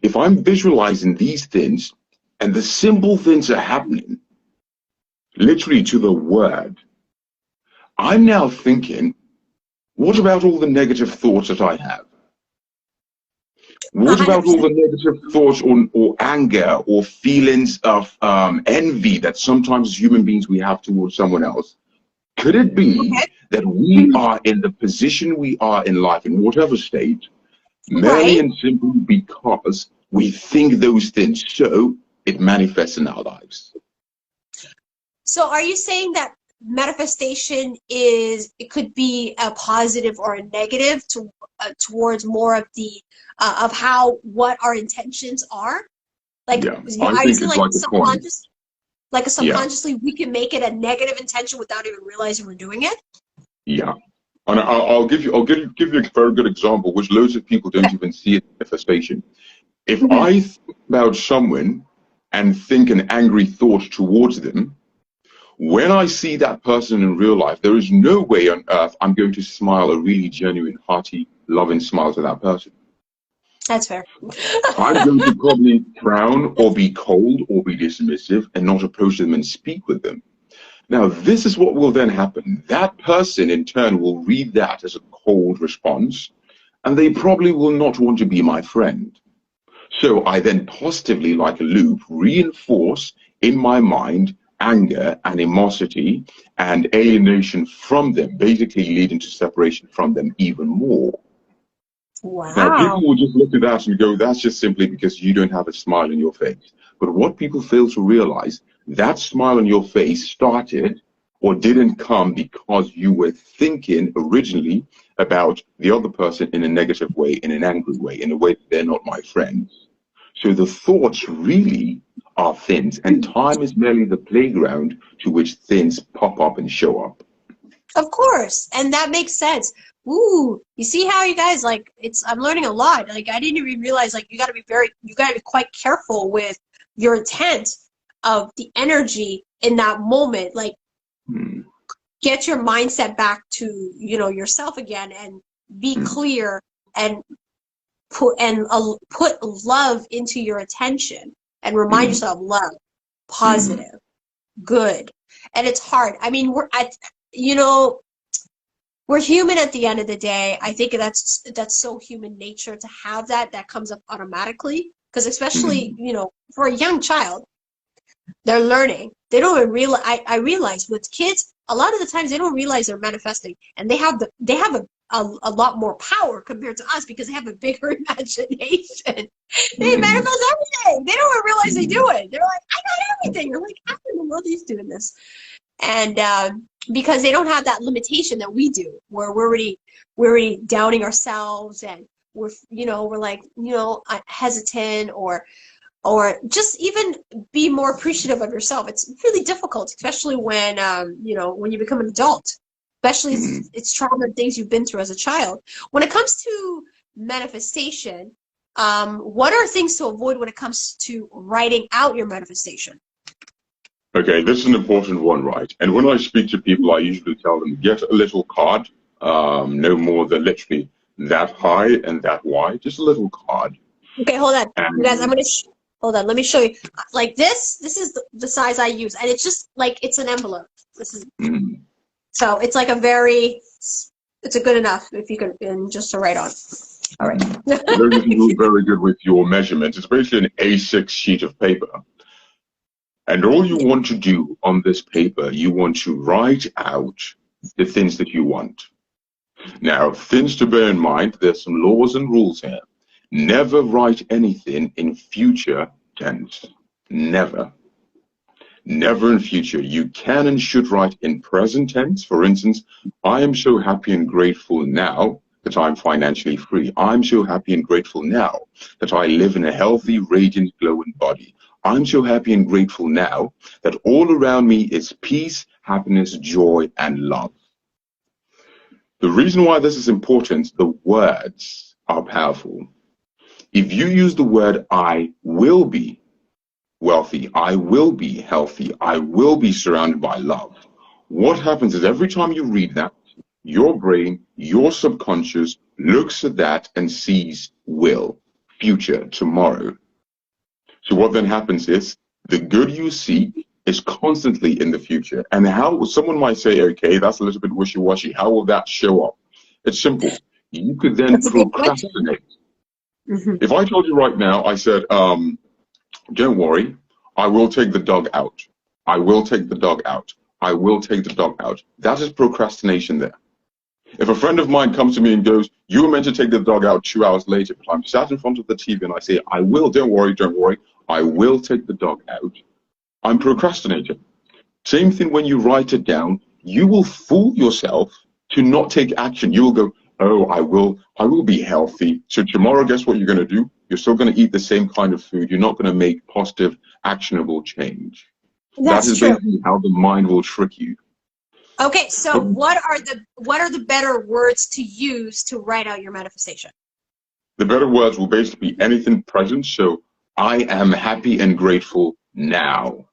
if I'm visualizing these things and the simple things are happening, literally to the word, I'm now thinking, what about all the negative thoughts that I have? What about all the negative thoughts or anger or feelings of envy that sometimes as human beings we have towards someone else? Could it be that we are in the position we are in life, in whatever state, merely and simply because we think those things, so it manifests in our lives? So are you saying that manifestation it could be a positive or a negative towards more of the of what our intentions are? Like, yeah, are you saying like subconsciously we can make it a negative intention without even realizing we're doing it? Yeah. And I'll give you a very good example, which loads of people don't even see it in manifestation. If I think about someone and think an angry thought towards them, when I see that person in real life, there is no way on earth I'm going to smile a really genuine, hearty, loving smile to that person. That's fair. I'm going to probably frown or be cold or be dismissive and not approach them and speak with them. Now, this is what will then happen. That person, in turn, will read that as a cold response, and they probably will not want to be my friend. So I then positively, like a loop, reinforce in my mind anger, animosity, and alienation from them, basically leading to separation from them even more. Wow. Now, people will just look at that and go, that's just simply because you don't have a smile on your face. But what people fail to realize, that smile on your face started or didn't come because you were thinking originally about the other person in a negative way, in an angry way, in a way that they're not my friends. So the thoughts really are things, and time is merely the playground to which things pop up and show up. Of course, and that makes sense. Ooh, you see how you guys, like, I'm learning a lot. Like, I didn't even realize, like, you gotta be quite careful with your intent of the energy in that moment. Like, get your mindset back to, yourself again, and be clear, and put love into your attention, and remind yourself love, positive, good. And it's hard. I mean, we're human at the end of the day. I think that's so human nature to have that comes up automatically, because especially, for a young child, they're learning. They don't even realize, I realize with kids, a lot of the times they don't realize they're manifesting, and they have a lot more power compared to us because they have a bigger imagination. They manifest everything. They don't even realize they do it. They're like, I got everything. You're like, how in the world are you doing this? And because they don't have that limitation that we do, where we're already doubting ourselves, and we're like hesitant, or just even be more appreciative of yourself. It's really difficult, especially when when you become an adult. Especially it's trauma and things you've been through as a child. When it comes to manifestation, what are things to avoid when it comes to writing out your manifestation? Okay, this is an important one, right? And when I speak to people, I usually tell them, get a little card, no more than literally that high and that wide, just a little card. Okay, hold on. You guys, hold on, let me show you. Like this is the size I use, and it's just like, it's an envelope. This is, so it's like it's a good enough if you can, just to write on. All right. Those of you who are very good with your measurements, it's basically an A6 sheet of paper. And all you want to do on this paper, you want to write out the things that you want. Now, things to bear in mind, there's some laws and rules here. Never write anything in future tense. Never. Never in future. You can and should write in present tense. For instance, I am so happy and grateful now that I'm financially free. I'm so happy and grateful now that I live in a healthy, radiant, glowing body. I'm so happy and grateful now that all around me is peace, happiness, joy, and love. The reason why this is important, the words are powerful. If you use the word I will be wealthy, I will be healthy, I will be surrounded by love, what happens is every time you read that, your brain, your subconscious looks at that and sees will, future, tomorrow. So what then happens is the good you see is constantly in the future. And how someone might say, okay, that's a little bit wishy-washy. How will that show up? It's simple. You could then That's a good question. procrastinate. If I told you right now, I said, don't worry, I will take the dog out. I will take the dog out. I will take the dog out. That is procrastination there. If a friend of mine comes to me and goes, you were meant to take the dog out 2 hours later, but I'm sat in front of the TV and I say, I will, don't worry, I will take the dog out, I'm procrastinating. Same thing when you write it down, you will fool yourself to not take action. You will go, oh, I will be healthy. So tomorrow, guess what you're going to do? You're still going to eat the same kind of food. You're not going to make positive, actionable change. That's that is true. basically how the mind will trick you. Okay, so what are the better words to use to write out your manifestation? The better words will basically be anything present. So I am happy and grateful now.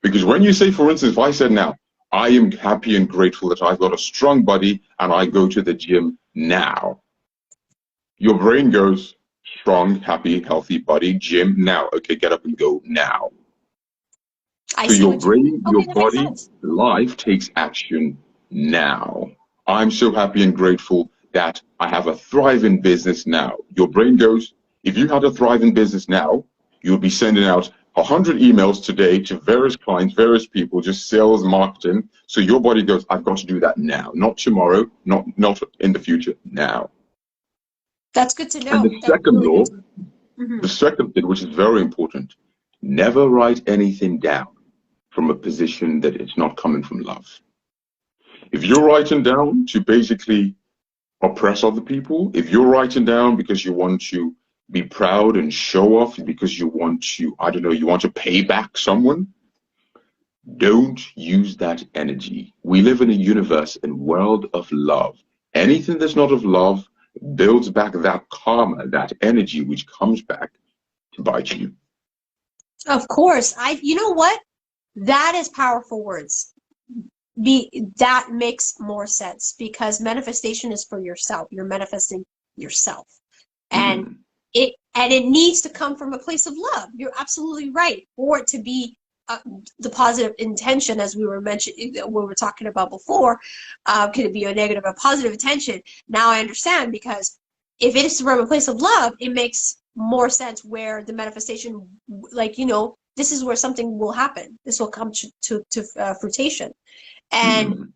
Because when you say, for instance, if I said now, I am happy and grateful that I've got a strong body and I go to the gym now. Your brain goes, strong, happy, healthy body, gym now. Okay, get up and go now. So your brain, your body, life takes action now. I'm so happy and grateful that I have a thriving business now. Your brain goes, if you had a thriving business now, you'll be sending out 100 emails today to various clients, various people, just sales, marketing. So your body goes, I've got to do that now, not tomorrow, not in the future, now. That's good to know. And the second law, the second thing, which is very important, never write anything down from a position that it's not coming from love. If you're writing down to basically oppress other people, if you're writing down because you want to be proud and show off, because you want to, I don't know, you want to pay back someone, don't use that energy. We live in a universe and world of love. Anything that's not of love builds back that karma, that energy, which comes back to bite you. Of course. You know what? That is powerful words. That makes more sense because manifestation is for yourself. You're manifesting yourself. And it needs to come from a place of love. You're absolutely right. For it to be the positive intention, as we were mentioning, we were talking about before, could it be a negative or positive intention? Now I understand, because if it is from a place of love, it makes more sense where the manifestation, like, you know, this is where something will happen. This will come to fruition. And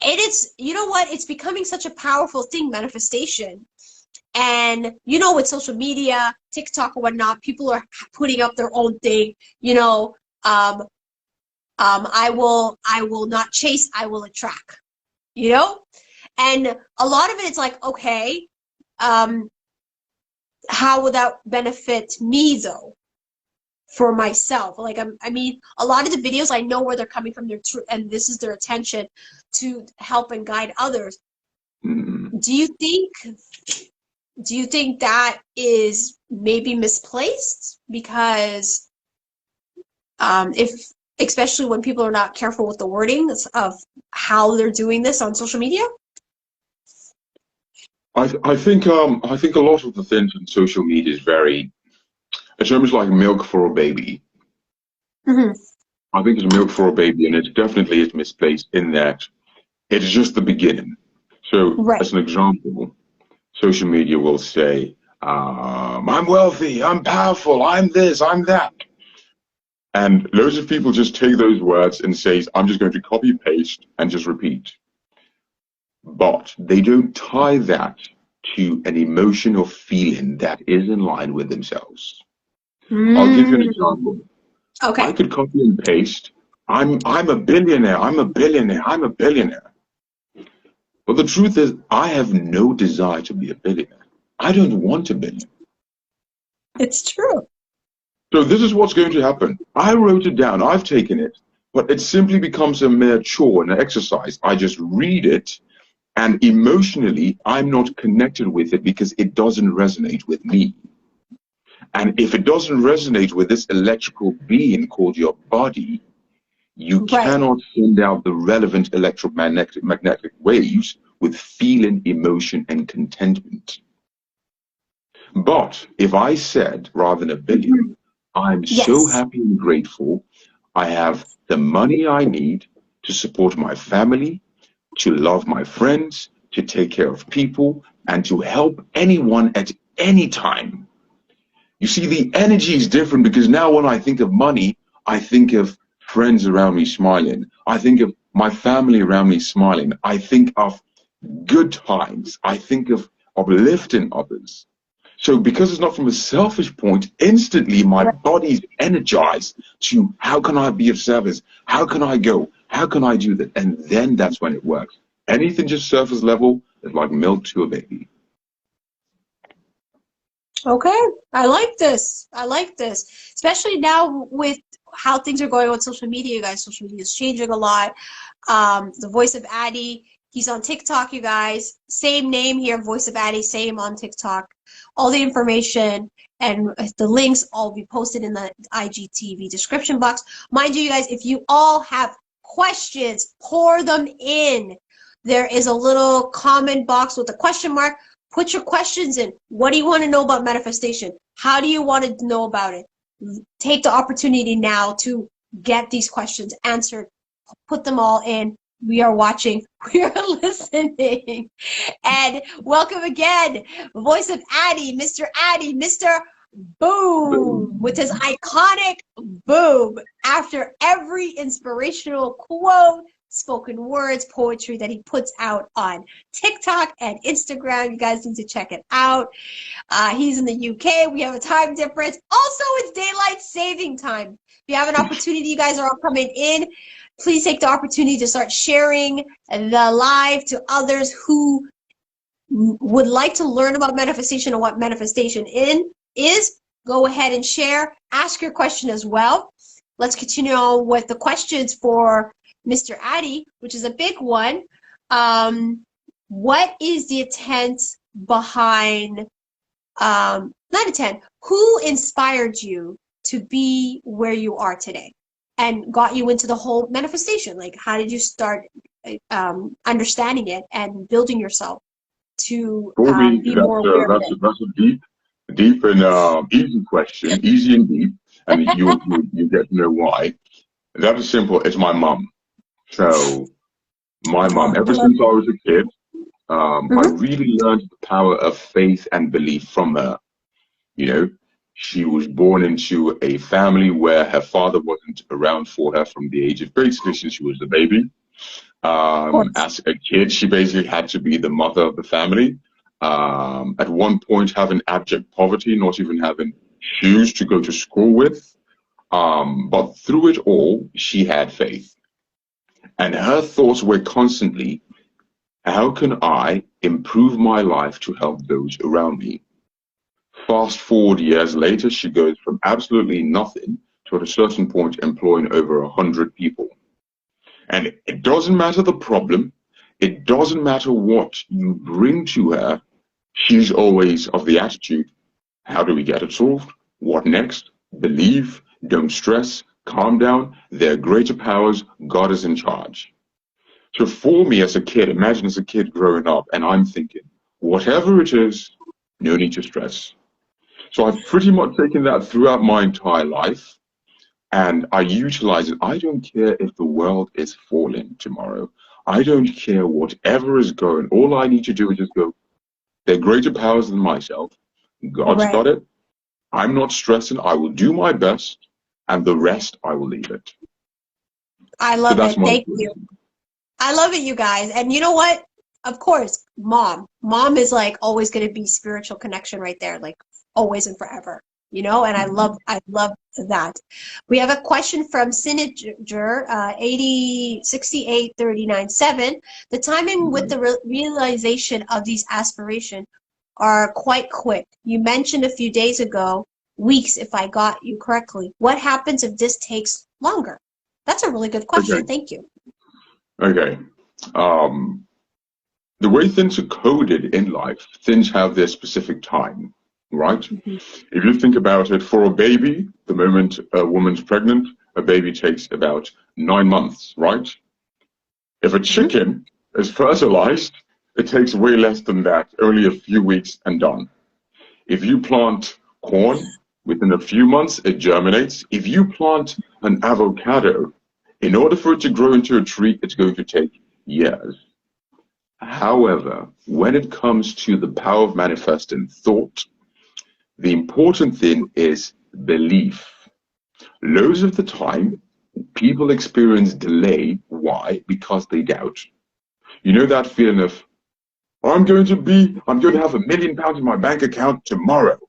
it is, you know what, it's becoming such a powerful thing, manifestation. And, you know, with social media, TikTok or whatnot, people are putting up their own thing, you know, I will not chase, I will attract, you know? And a lot of it, it's like, okay, how would that benefit me though? For myself, like, I mean, a lot of the videos, I know where they're coming from, and this is their intention to help and guide others. Do you think that is maybe misplaced? Because especially when people are not careful with the wording of how they're doing this on social media? I think a lot of the things on social media is very, it's almost like milk for a baby. I think it's milk for a baby, and it definitely is misplaced in that it's just the beginning. So, as an example, social media will say, I'm wealthy, I'm powerful, I'm this, I'm that. And loads of people just take those words and say, I'm just going to copy paste and just repeat. But they don't tie that to an emotion or feeling that is in line with themselves. I'll give you an example. Okay. I could copy and paste. I'm a billionaire. I'm a billionaire. I'm a billionaire. But the truth is, I have no desire to be a billionaire. I don't want a billion. It's true. So this is what's going to happen. I wrote it down. I've taken it. But it simply becomes a mere chore and an exercise. I just read it. And emotionally, I'm not connected with it because it doesn't resonate with me. And if it doesn't resonate with this electrical being called your body, you cannot send out the relevant electromagnetic waves with feeling, emotion, and contentment. But if I said, rather than a billion, I'm so happy and grateful, I have the money I need to support my family, to love my friends, to take care of people, and to help anyone at any time. You see, the energy is different because now when I think of money, I think of friends around me smiling. I think of my family around me smiling. I think of good times. I think of uplifting others. So because it's not from a selfish point, instantly my body's energized to how can I be of service? How can I go? How can I do that? And then that's when it works. Anything just surface level is like milk to a baby. Okay, I like this. I like this, especially now with how things are going on social media, you guys. Social media is changing a lot. The Voice of Ade, he's on TikTok, you guys. Same name here, Voice of Ade, same on TikTok. All the information and the links all be posted in the IGTV description box. Mind you guys, if you all have questions, pour them in. There is a little comment box with a question mark. Put your questions in. What do you want to know about manifestation? How do you want to know about it? Take the opportunity now to get these questions answered. Put them all in. We are watching. We are listening. And welcome again, Voice of Ade, Mr. Ade, Mr. Boom, with his iconic boom after every inspirational quote, spoken words, poetry that he puts out on TikTok and Instagram. You guys need to check it out. He's in the UK. We have a time difference. Also, it's daylight saving time. If you have an opportunity, you guys are all coming in. Please take the opportunity to start sharing the live to others who would like to learn about manifestation and what manifestation is. Go ahead and share. Ask your question as well. Let's continue on with the questions for Mr. Ade, which is a big one. What is the intent behind, not intent, who inspired you to be where you are today and got you into the whole manifestation? Like, how did you start understanding it and building yourself to be more aware of it? That's a deep and easy question, easy and deep, and you get to know why. That is simple. It's my mom. So my mom, ever since I was a kid, I really learned the power of faith and belief from her. You know, she was born into a family where her father wasn't around for her from the age of basically since she was a baby. As a kid, she basically had to be the mother of the family. At one point, having abject poverty, not even having shoes to go to school with. But through it all, she had faith. And her thoughts were constantly, how can I improve my life to help those around me? Fast forward years later, she goes from absolutely nothing to at a certain point employing over 100 people. And it doesn't matter the problem. It doesn't matter what you bring to her. She's always of the attitude, how do we get it solved? What next? Believe, don't stress, calm down. There are greater powers. God is in charge. So for me as a kid, imagine as a kid growing up and I'm thinking, whatever it is, no need to stress. So I've pretty much taken that throughout my entire life and I utilize it. I don't care if the world is falling tomorrow. I don't care whatever is going. All I need to do is just go, there are greater powers than myself. God's got it. I'm not stressing. I will do my best. and the rest I will leave it. I So love that's it. my Thank you. I love it, you guys. And you know what? Of course, mom. Mom is like always going to be spiritual connection right there, like always and forever. You know, and I love that. We have a question from Synager, 806839.7. The timing with the realization of these aspirations are quite quick. You mentioned a few days ago, weeks, if I got you correctly. What happens if this takes longer? That's a really good question. Okay. Thank you. Okay. The way things are coded in life, things have their specific time, right? If you think about it, for a baby, the moment a woman's pregnant, a baby takes about 9 months, right? If a chicken is fertilized, it takes way less than that, only a few weeks and done. If you plant corn, within a few months, it germinates. If you plant an avocado, in order for it to grow into a tree, it's going to take years. However, when it comes to the power of manifesting thought, the important thing is belief. Loads of the time, people experience delay. Why? Because they doubt. You know that feeling of, I'm going to have £1 million in my bank account tomorrow.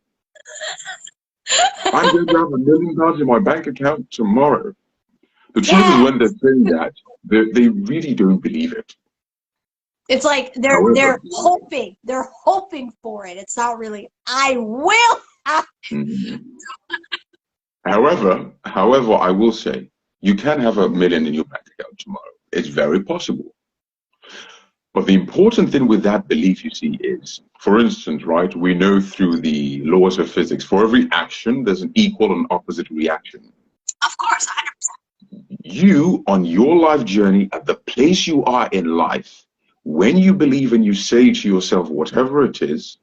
I'm going to have £1 million in my bank account tomorrow. The truth is, when they're saying that, they really don't believe it. It's like they're hoping for it. It's not really, I will have. However, I will say, you can have £1 million in your bank account tomorrow. It's very possible. But the important thing with that belief, you see, is, for instance, right, we know through the laws of physics, for every action, there's an equal and opposite reaction. Of course, 100%. You, on your life journey, at the place you are in life, when you believe and you say to yourself, whatever it is,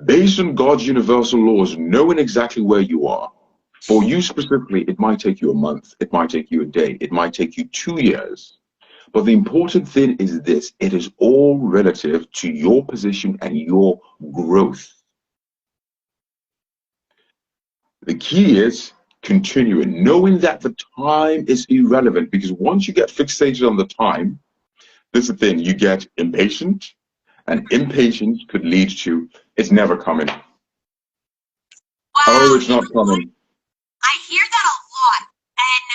based on God's universal laws, knowing exactly where you are, for you specifically, it might take you a month, it might take you a day, it might take you 2 years. But the important thing is this, it is all relative to your position and your growth. The key is continuing, knowing that the time is irrelevant, because once you get fixated on the time, this is the thing, you get impatient, and impatience could lead to, it's never coming. Wow, oh, it's not coming. I hear that a lot, and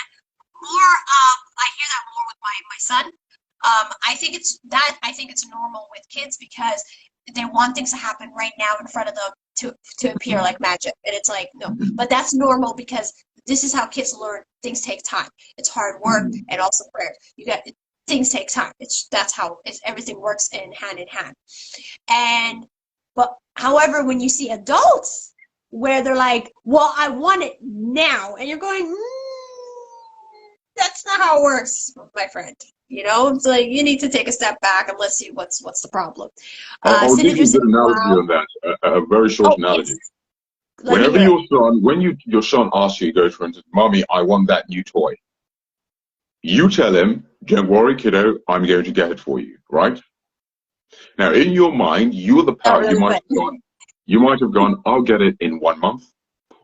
I hear that more with my son. I think it's normal with kids because they want things to happen right now in front of them to appear like magic, and it's like, no, but that's normal because this is how kids learn. Things take time. It's hard work and also prayer. Things take time. That's how everything works in hand. But however, when you see adults where they're like, well, I want it now, and you're going, that's not how it works, my friend. You know, it's like you need to take a step back and let's see what's the problem. I'll give you a good analogy on that, a very short analogy. Yes. Whenever your son asks you, he goes, for instance, Mommy, I want that new toy. You tell him, don't worry, kiddo, I'm going to get it for you, right? Now, in your mind, you're the power. Really you might have gone, I'll get it in 1 month,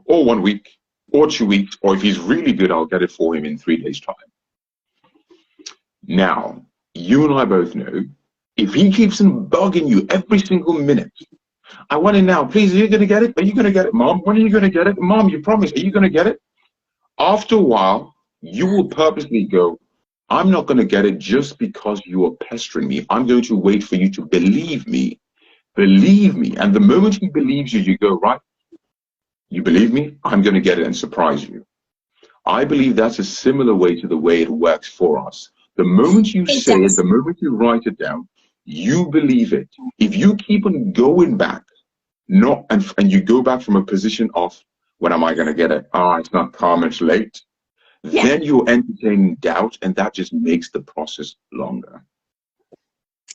or 1 week, or 2 weeks, or if he's really good, I'll get it for him in 3 days' time. Now, you and I both know, if he keeps on bugging you every single minute, I want it now, please, are you going to get it? Are you going to get it, Mom? When are you going to get it? Mom, you promised, are you going to get it? After a while, you will purposely go, I'm not going to get it just because you are pestering me. I'm going to wait for you to believe me. Believe me. And the moment he believes you, you go, right, you believe me? I'm going to get it and surprise you. I believe that's a similar way to the way it works for us. The moment you say it, the moment you write it down, you believe it. If you keep on going back, and you go back from a position of, when am I going to get it? It's not come, it's late. Yeah. Then you're entertaining doubt, and that just makes the process longer.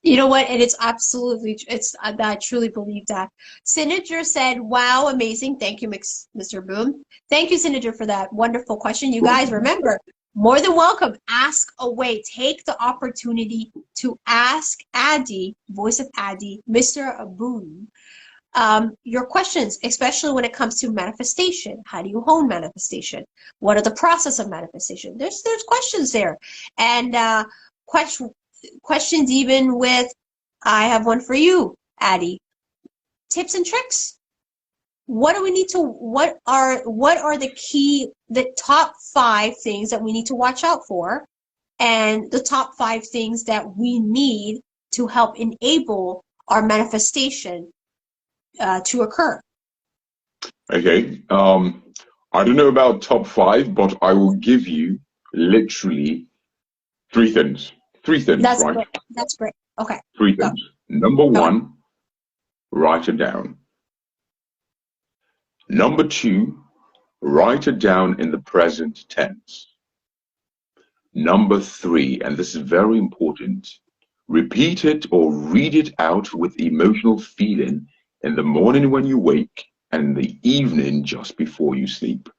You know what? And it's absolutely, I truly believe that. Synager said, wow, amazing. Thank you, Mr. Boom. Thank you, Synager, for that wonderful question. You guys, remember, more than welcome. Ask away. Take the opportunity to ask Ade, Voice of Ade, Mr. Boom, your questions, especially when it comes to manifestation. How do you hone manifestation? What are the process of manifestation? There's questions there, and questions even with. I have one for you, Addie. Tips and tricks. What do we need to? What are the top 5 things that we need to watch out for, and the top 5 things that we need to help enable our manifestation to occur? Okay. I don't know about top 5, but I will give you literally 3 things. 3 things, That's right? great. That's great. Okay, 3 go. things. Number Okay. 1, write it down. Number 2, write it down in the present tense. Number 3, and this is very important, repeat it or read it out with emotional feeling in the morning when you wake and in the evening just before you sleep.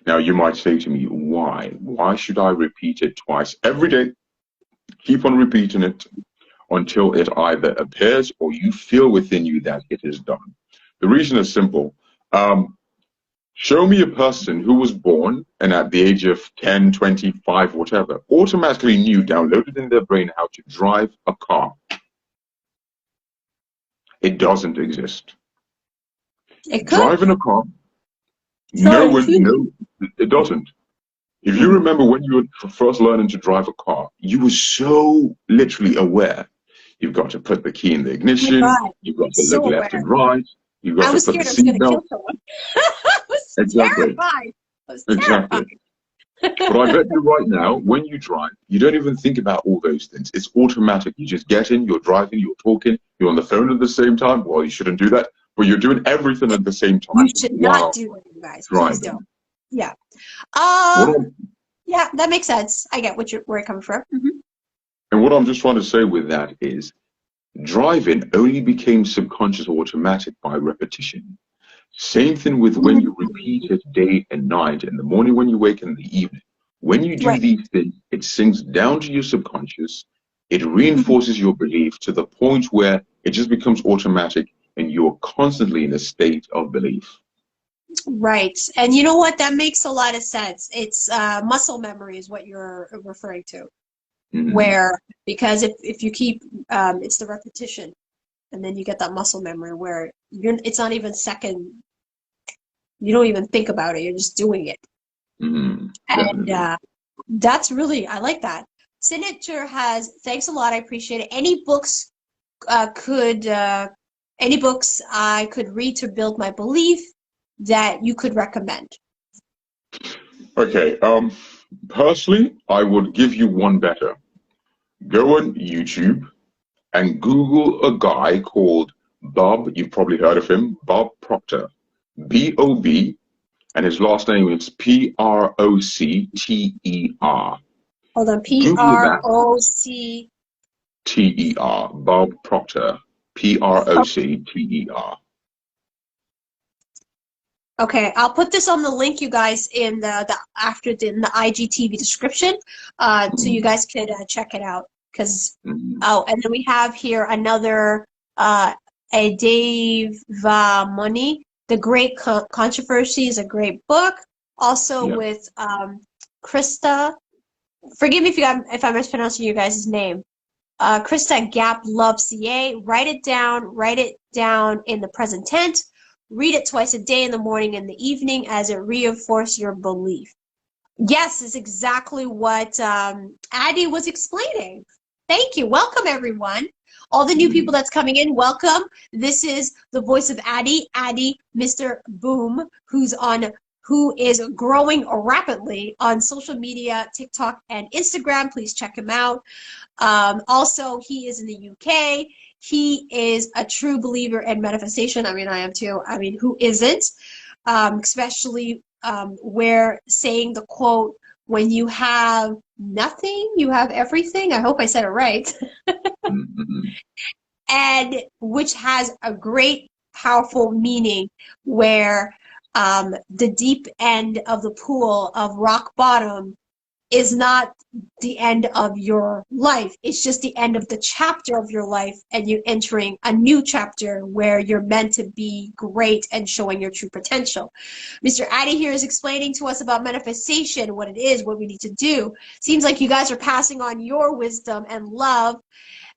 Now, you might say to me, why? Why should I repeat it twice every day? Keep on repeating it until it either appears or you feel within you that it is done. The reason is simple. Show me a person who was born and at the age of 10, 25, whatever, automatically knew, downloaded in their brain how to drive a car. It doesn't exist. It could. Driving a car, So in the future. it doesn't. If you remember when you were first learning to drive a car, you were so literally aware. You've got to put the key in the Oh my ignition, God, you've got to look so left aware. and right, you've got I to was put the scared I was going to seatbelt. kill someone. I was Exactly. terrified. I was Exactly. terrified. But I bet you right now, when you drive, you don't even think about all those things. It's automatic. You just get in, you're driving, you're talking, you're on the phone at the same time. Well, you shouldn't do that, but you're doing everything at the same You time should not while do it, you guys. Please driving. don't. Yeah. What I'm, Yeah, that makes sense. I get where you're coming from. and what I'm just trying to say with that is driving only became subconscious or automatic by repetition. Same thing with when you repeat it day and night, in the morning when you wake, in the evening. When you do Right. these things, it sinks down to your subconscious. It reinforces your belief to the point where it just becomes automatic and you're constantly in a state of belief. Right. And you know what? That makes a lot of sense. It's muscle memory is what you're referring to. Where, because if you keep, it's the repetition, and then you get that muscle memory where it's not even second, you don't even think about it, you're just doing it. And that's really, I like that. Signature has, thanks a lot, I appreciate it. Any books I could read to build my belief that you could recommend? Okay. Personally, I would give you one better. Go on YouTube and Google a guy called Bob. You've probably heard of him, Bob Proctor. B-O-B, and his last name is P-R-O-C-T-E-R. Hold on, Google that. P-R-O-C. T-E-R. Bob Proctor. P-R-O-C-T-E-R. Okay, I'll put this on the link, you guys, in the IGTV description, so you guys could check it out. Oh, and then we have here another Dave Money. The Great Controversy is a great book. Also with Krista. Forgive me if I'm mispronouncing you guys' name. Krista Gap Love CA. Write it down in the present tense. Read it twice a day, in the morning and the evening, as it reinforces your belief. Yes, it's exactly what Ade was explaining. Thank you. Welcome, everyone. All the new people that's coming in, welcome. This is the voice of Ade, Mr. Boom, who is growing rapidly on social media, TikTok and Instagram. Please check him out. Also, he is in the UK. He is a true believer in manifestation. I mean, I am too. I mean, who isn't? Especially where saying the quote, when you have nothing, you have everything. I hope I said it right. And which has a great, powerful meaning where the deep end of the pool of rock bottom is not the end of your life. It's just the end of the chapter of your life, and you're entering a new chapter where you're meant to be great and showing your true potential. Mr. Ade here is explaining to us about manifestation, what it is, what we need to do. Seems like you guys are passing on your wisdom and love.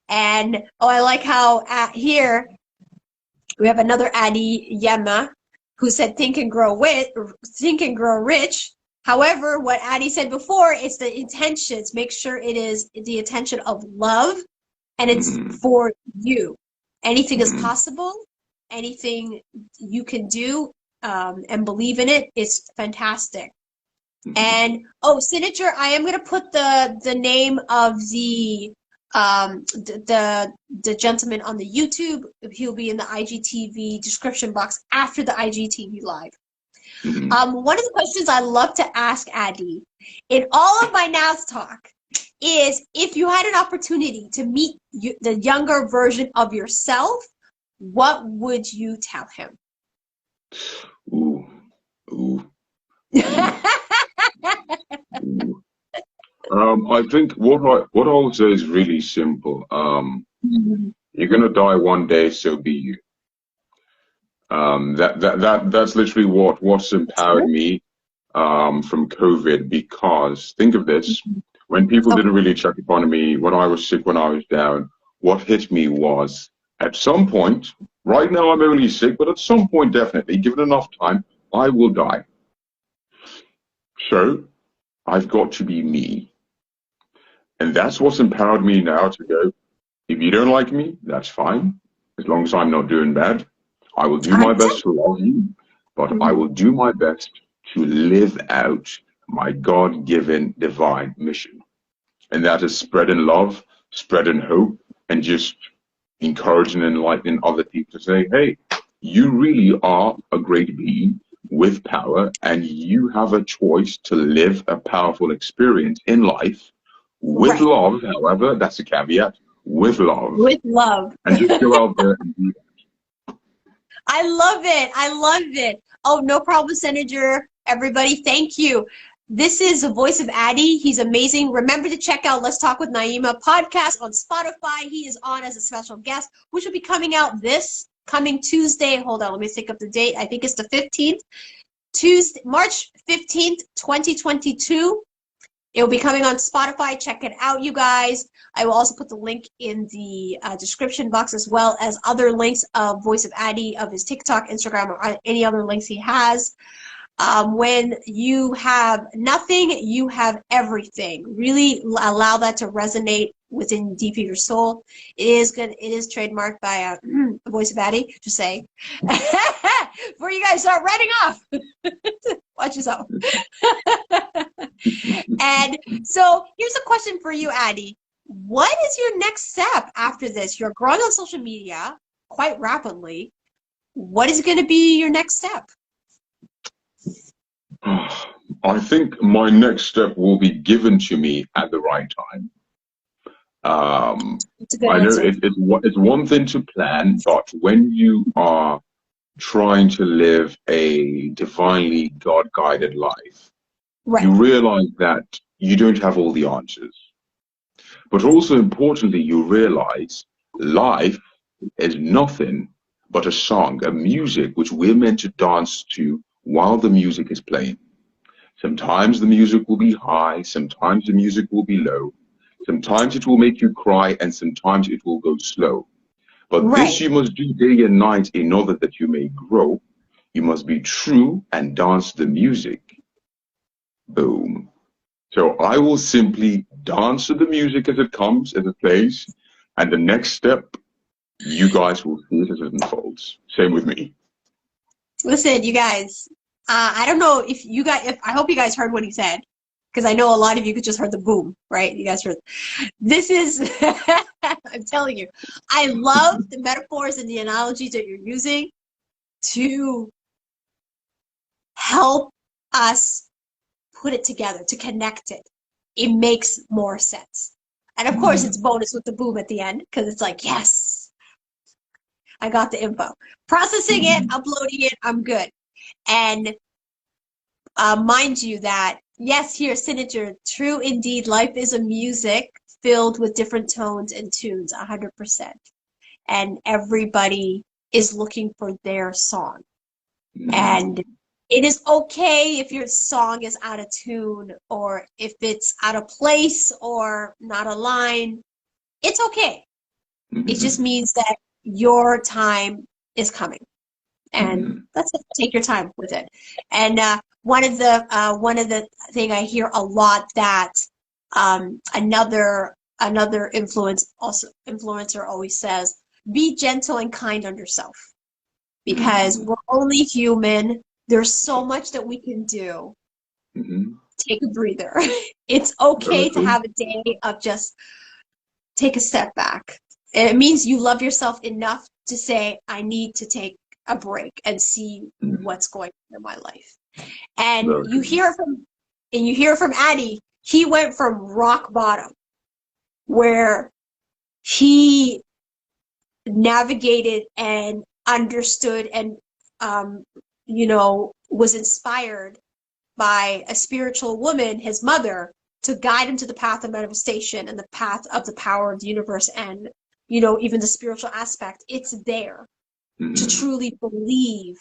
And oh, I like how here we have another Ade Yema who said think and grow rich. However, what Ade said before, it's the intentions. Make sure it is the intention of love, and it's for you. Anything is possible. Anything you can do and believe in it is fantastic. And oh, signature, I am going to put the name of the gentleman on the YouTube. He'll be in the IGTV description box after the IGTV live. One of the questions I love to ask Ade in all of my NazTalk is, if you had an opportunity to meet the younger version of yourself, what would you tell him? Ooh. I think what I would say is really simple. You're gonna die one day, so be you. That's literally what's empowered me from COVID. Because think of this: when people didn't really check upon me, when I was sick, when I was down, what hit me was, at some point, right now I'm only sick, but at some point, definitely, given enough time, I will die. So I've got to be me. And that's what's empowered me now to go, if you don't like me, that's fine. As long as I'm not doing bad, I will do my best to love you, but I will do my best to live out my God-given divine mission. And that is spreading love, spreading hope, and just encouraging and enlightening other people to say, hey, you really are a great being with power, and you have a choice to live a powerful experience in life with love. However, that's a caveat, with love. With love. And just go out there and do that. I love it. I love it. Oh, no problem, Senator. Everybody, thank you. This is the Voice of Ade. He's amazing. Remember to check out Let's Talk with Naima podcast on Spotify. He is on as a special guest, which will be coming out this coming Tuesday. Hold on, let me think up the date. I think it's the 15th. Tuesday, March 15th, 2022. It will be coming on Spotify. Check it out, you guys. I will also put the link in the description box, as well as other links of Voice of Ade, of his TikTok, Instagram, or any other links he has. When you have nothing, you have everything. Really allow that to resonate within deep of your soul. It is good. It is trademarked by the Voice of Ade. Just say, before you guys start running off, watch yourself. And so here's a question for you, Ade. What is your next step after this? You're growing on social media quite rapidly. What is going to be your next step? I think my next step will be given to me at the right time. I know it's one thing to plan, but when you are trying to live a divinely God-guided life, you realize that you don't have all the answers. But also importantly, you realize life is nothing but a song, a music which we're meant to dance to while the music is playing. Sometimes the music will be high, sometimes the music will be low, sometimes it will make you cry, and sometimes it will go slow. But this you must do day and night in order that you may grow. You must be true and dance the music. Boom. So I will simply dance to the music as it comes, as it plays, and the next step, you guys will see it as it unfolds. Same with me. Listen, you guys, I don't know if you guys, I hope you guys heard what he said, because I know a lot of you just heard the boom, right? You guys heard. This is, I'm telling you, I love the metaphors and the analogies that you're using to help us put it together, to connect it. It makes more sense. And of course, it's bonus with the boom at the end, because it's like, yes, I got the info. Processing it, uploading it, I'm good. And mind you that Yes, here, signature. True indeed. Life is a music filled with different tones and tunes, 100%. And everybody is looking for their song. And it is okay if your song is out of tune or if it's out of place or not aligned. It's okay. It just means that your time is coming. And that's it. Take your time with it. And one of the thing I hear a lot that another influencer always says, be gentle and kind on yourself, because we're only human. There's so much that we can do. Take a breather. It's okay to have a day of just take a step back. And it means you love yourself enough to say, I need to take a break and see what's going on in my life. And you hear from Ade. He went from rock bottom, where he navigated and understood and was inspired by a spiritual woman, his mother, to guide him to the path of manifestation and the path of the power of the universe, and even the spiritual aspect. It's there to truly believe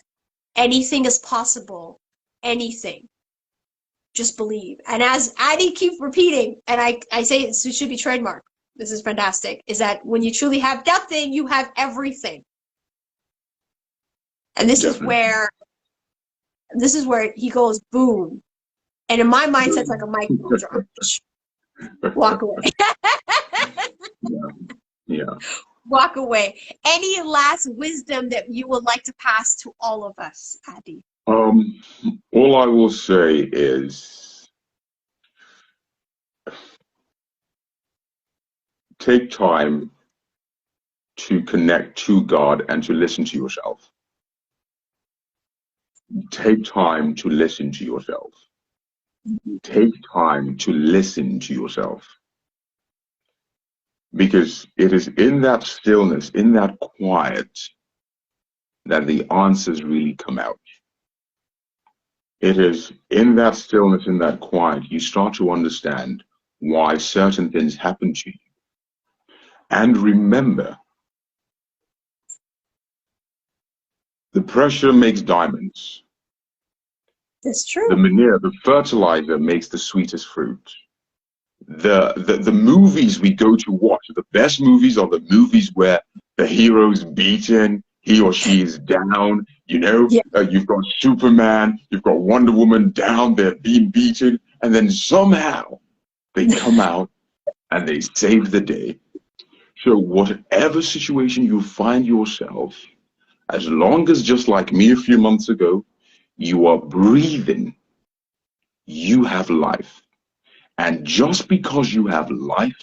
anything is possible. Anything. Just believe. And as Ade keeps repeating, and I say it should be trademark, this is fantastic, is that when you truly have nothing, you have everything. And this is where he goes boom. And in my mindset, it's like a mic drop. Walk away. Yeah. Walk away. Any last wisdom that you would like to pass to all of us, Ade? All I will say is take time to connect to God and to listen to yourself. Take time to listen to yourself. Take time to listen to yourself. Because it is in that stillness, in that quiet, that the answers really come out. It is in that stillness, in that quiet, you start to understand why certain things happen to you. And remember, the pressure makes diamonds. That's true. The manure, the fertilizer makes the sweetest fruit. The movies we go to watch, the best movies are the movies where the hero's beaten, he or she is down, you've got Superman, you've got Wonder Woman down, they're being beaten, and then somehow they come out and they save the day. So whatever situation you find yourself, as long as, just like me a few months ago, you are breathing, you have life. And just because you have life,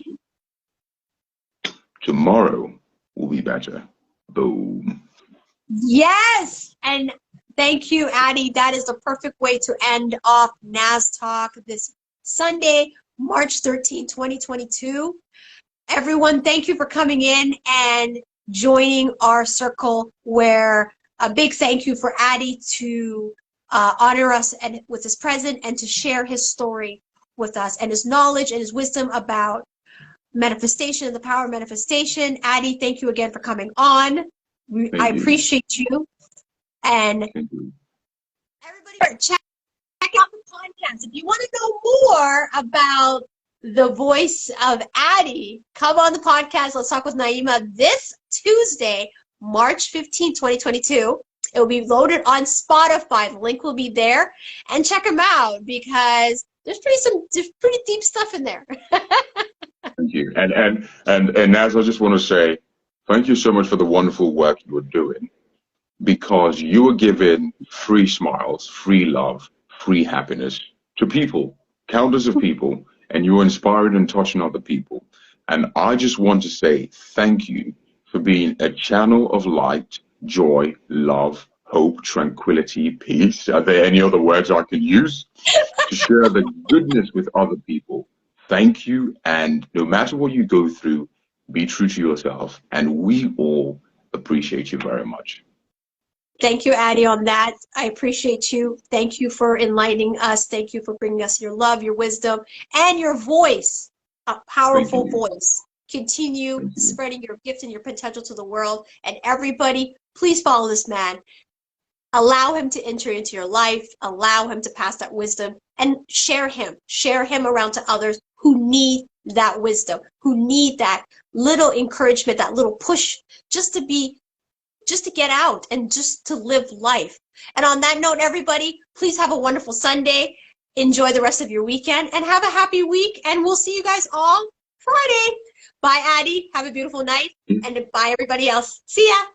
tomorrow will be better. Boom. Yes. And thank you, Ade. That is the perfect way to end off NazTalk this Sunday, March 13, 2022. Everyone, thank you for coming in and joining our circle, where a big thank you for Ade to honor us and with his presence and to share his story with us and his knowledge and his wisdom about manifestation and the power of manifestation. Ade, thank you again for coming on. I appreciate you. And everybody, check out the podcast. If you want to know more about the Voice of Ade, come on the podcast. Let's Talk with Naima this Tuesday, March 15, 2022. It will be loaded on Spotify. The link will be there. And check them out, because there's pretty deep stuff in there. Thank you. And Naz, I just want to say thank you so much for the wonderful work you are doing, because you are giving free smiles, free love, free happiness to people, countless of people, and you're inspiring and touching other people. And I just want to say thank you for being a channel of light, joy, love, hope, tranquility, peace. Are there any other words I can use to share the goodness with other people? Thank you. And no matter what you go through, be true to yourself. And we all appreciate you very much. Thank you, Ade, on that. I appreciate you. Thank you for enlightening us. Thank you for bringing us your love, your wisdom, and your voice, a Thank powerful you. voice. Continue Thank you. spreading your gifts and your potential to the world. And everybody, please follow this man. Allow him to enter into your life. Allow him to pass that wisdom and share him. Share him around to others who need that wisdom, who need that little encouragement, that little push just to get out and just to live life. And on that note, everybody, please have a wonderful Sunday. Enjoy the rest of your weekend and have a happy week. And we'll see you guys all Friday. Bye, Ade. Have a beautiful night. And bye, everybody else. See ya.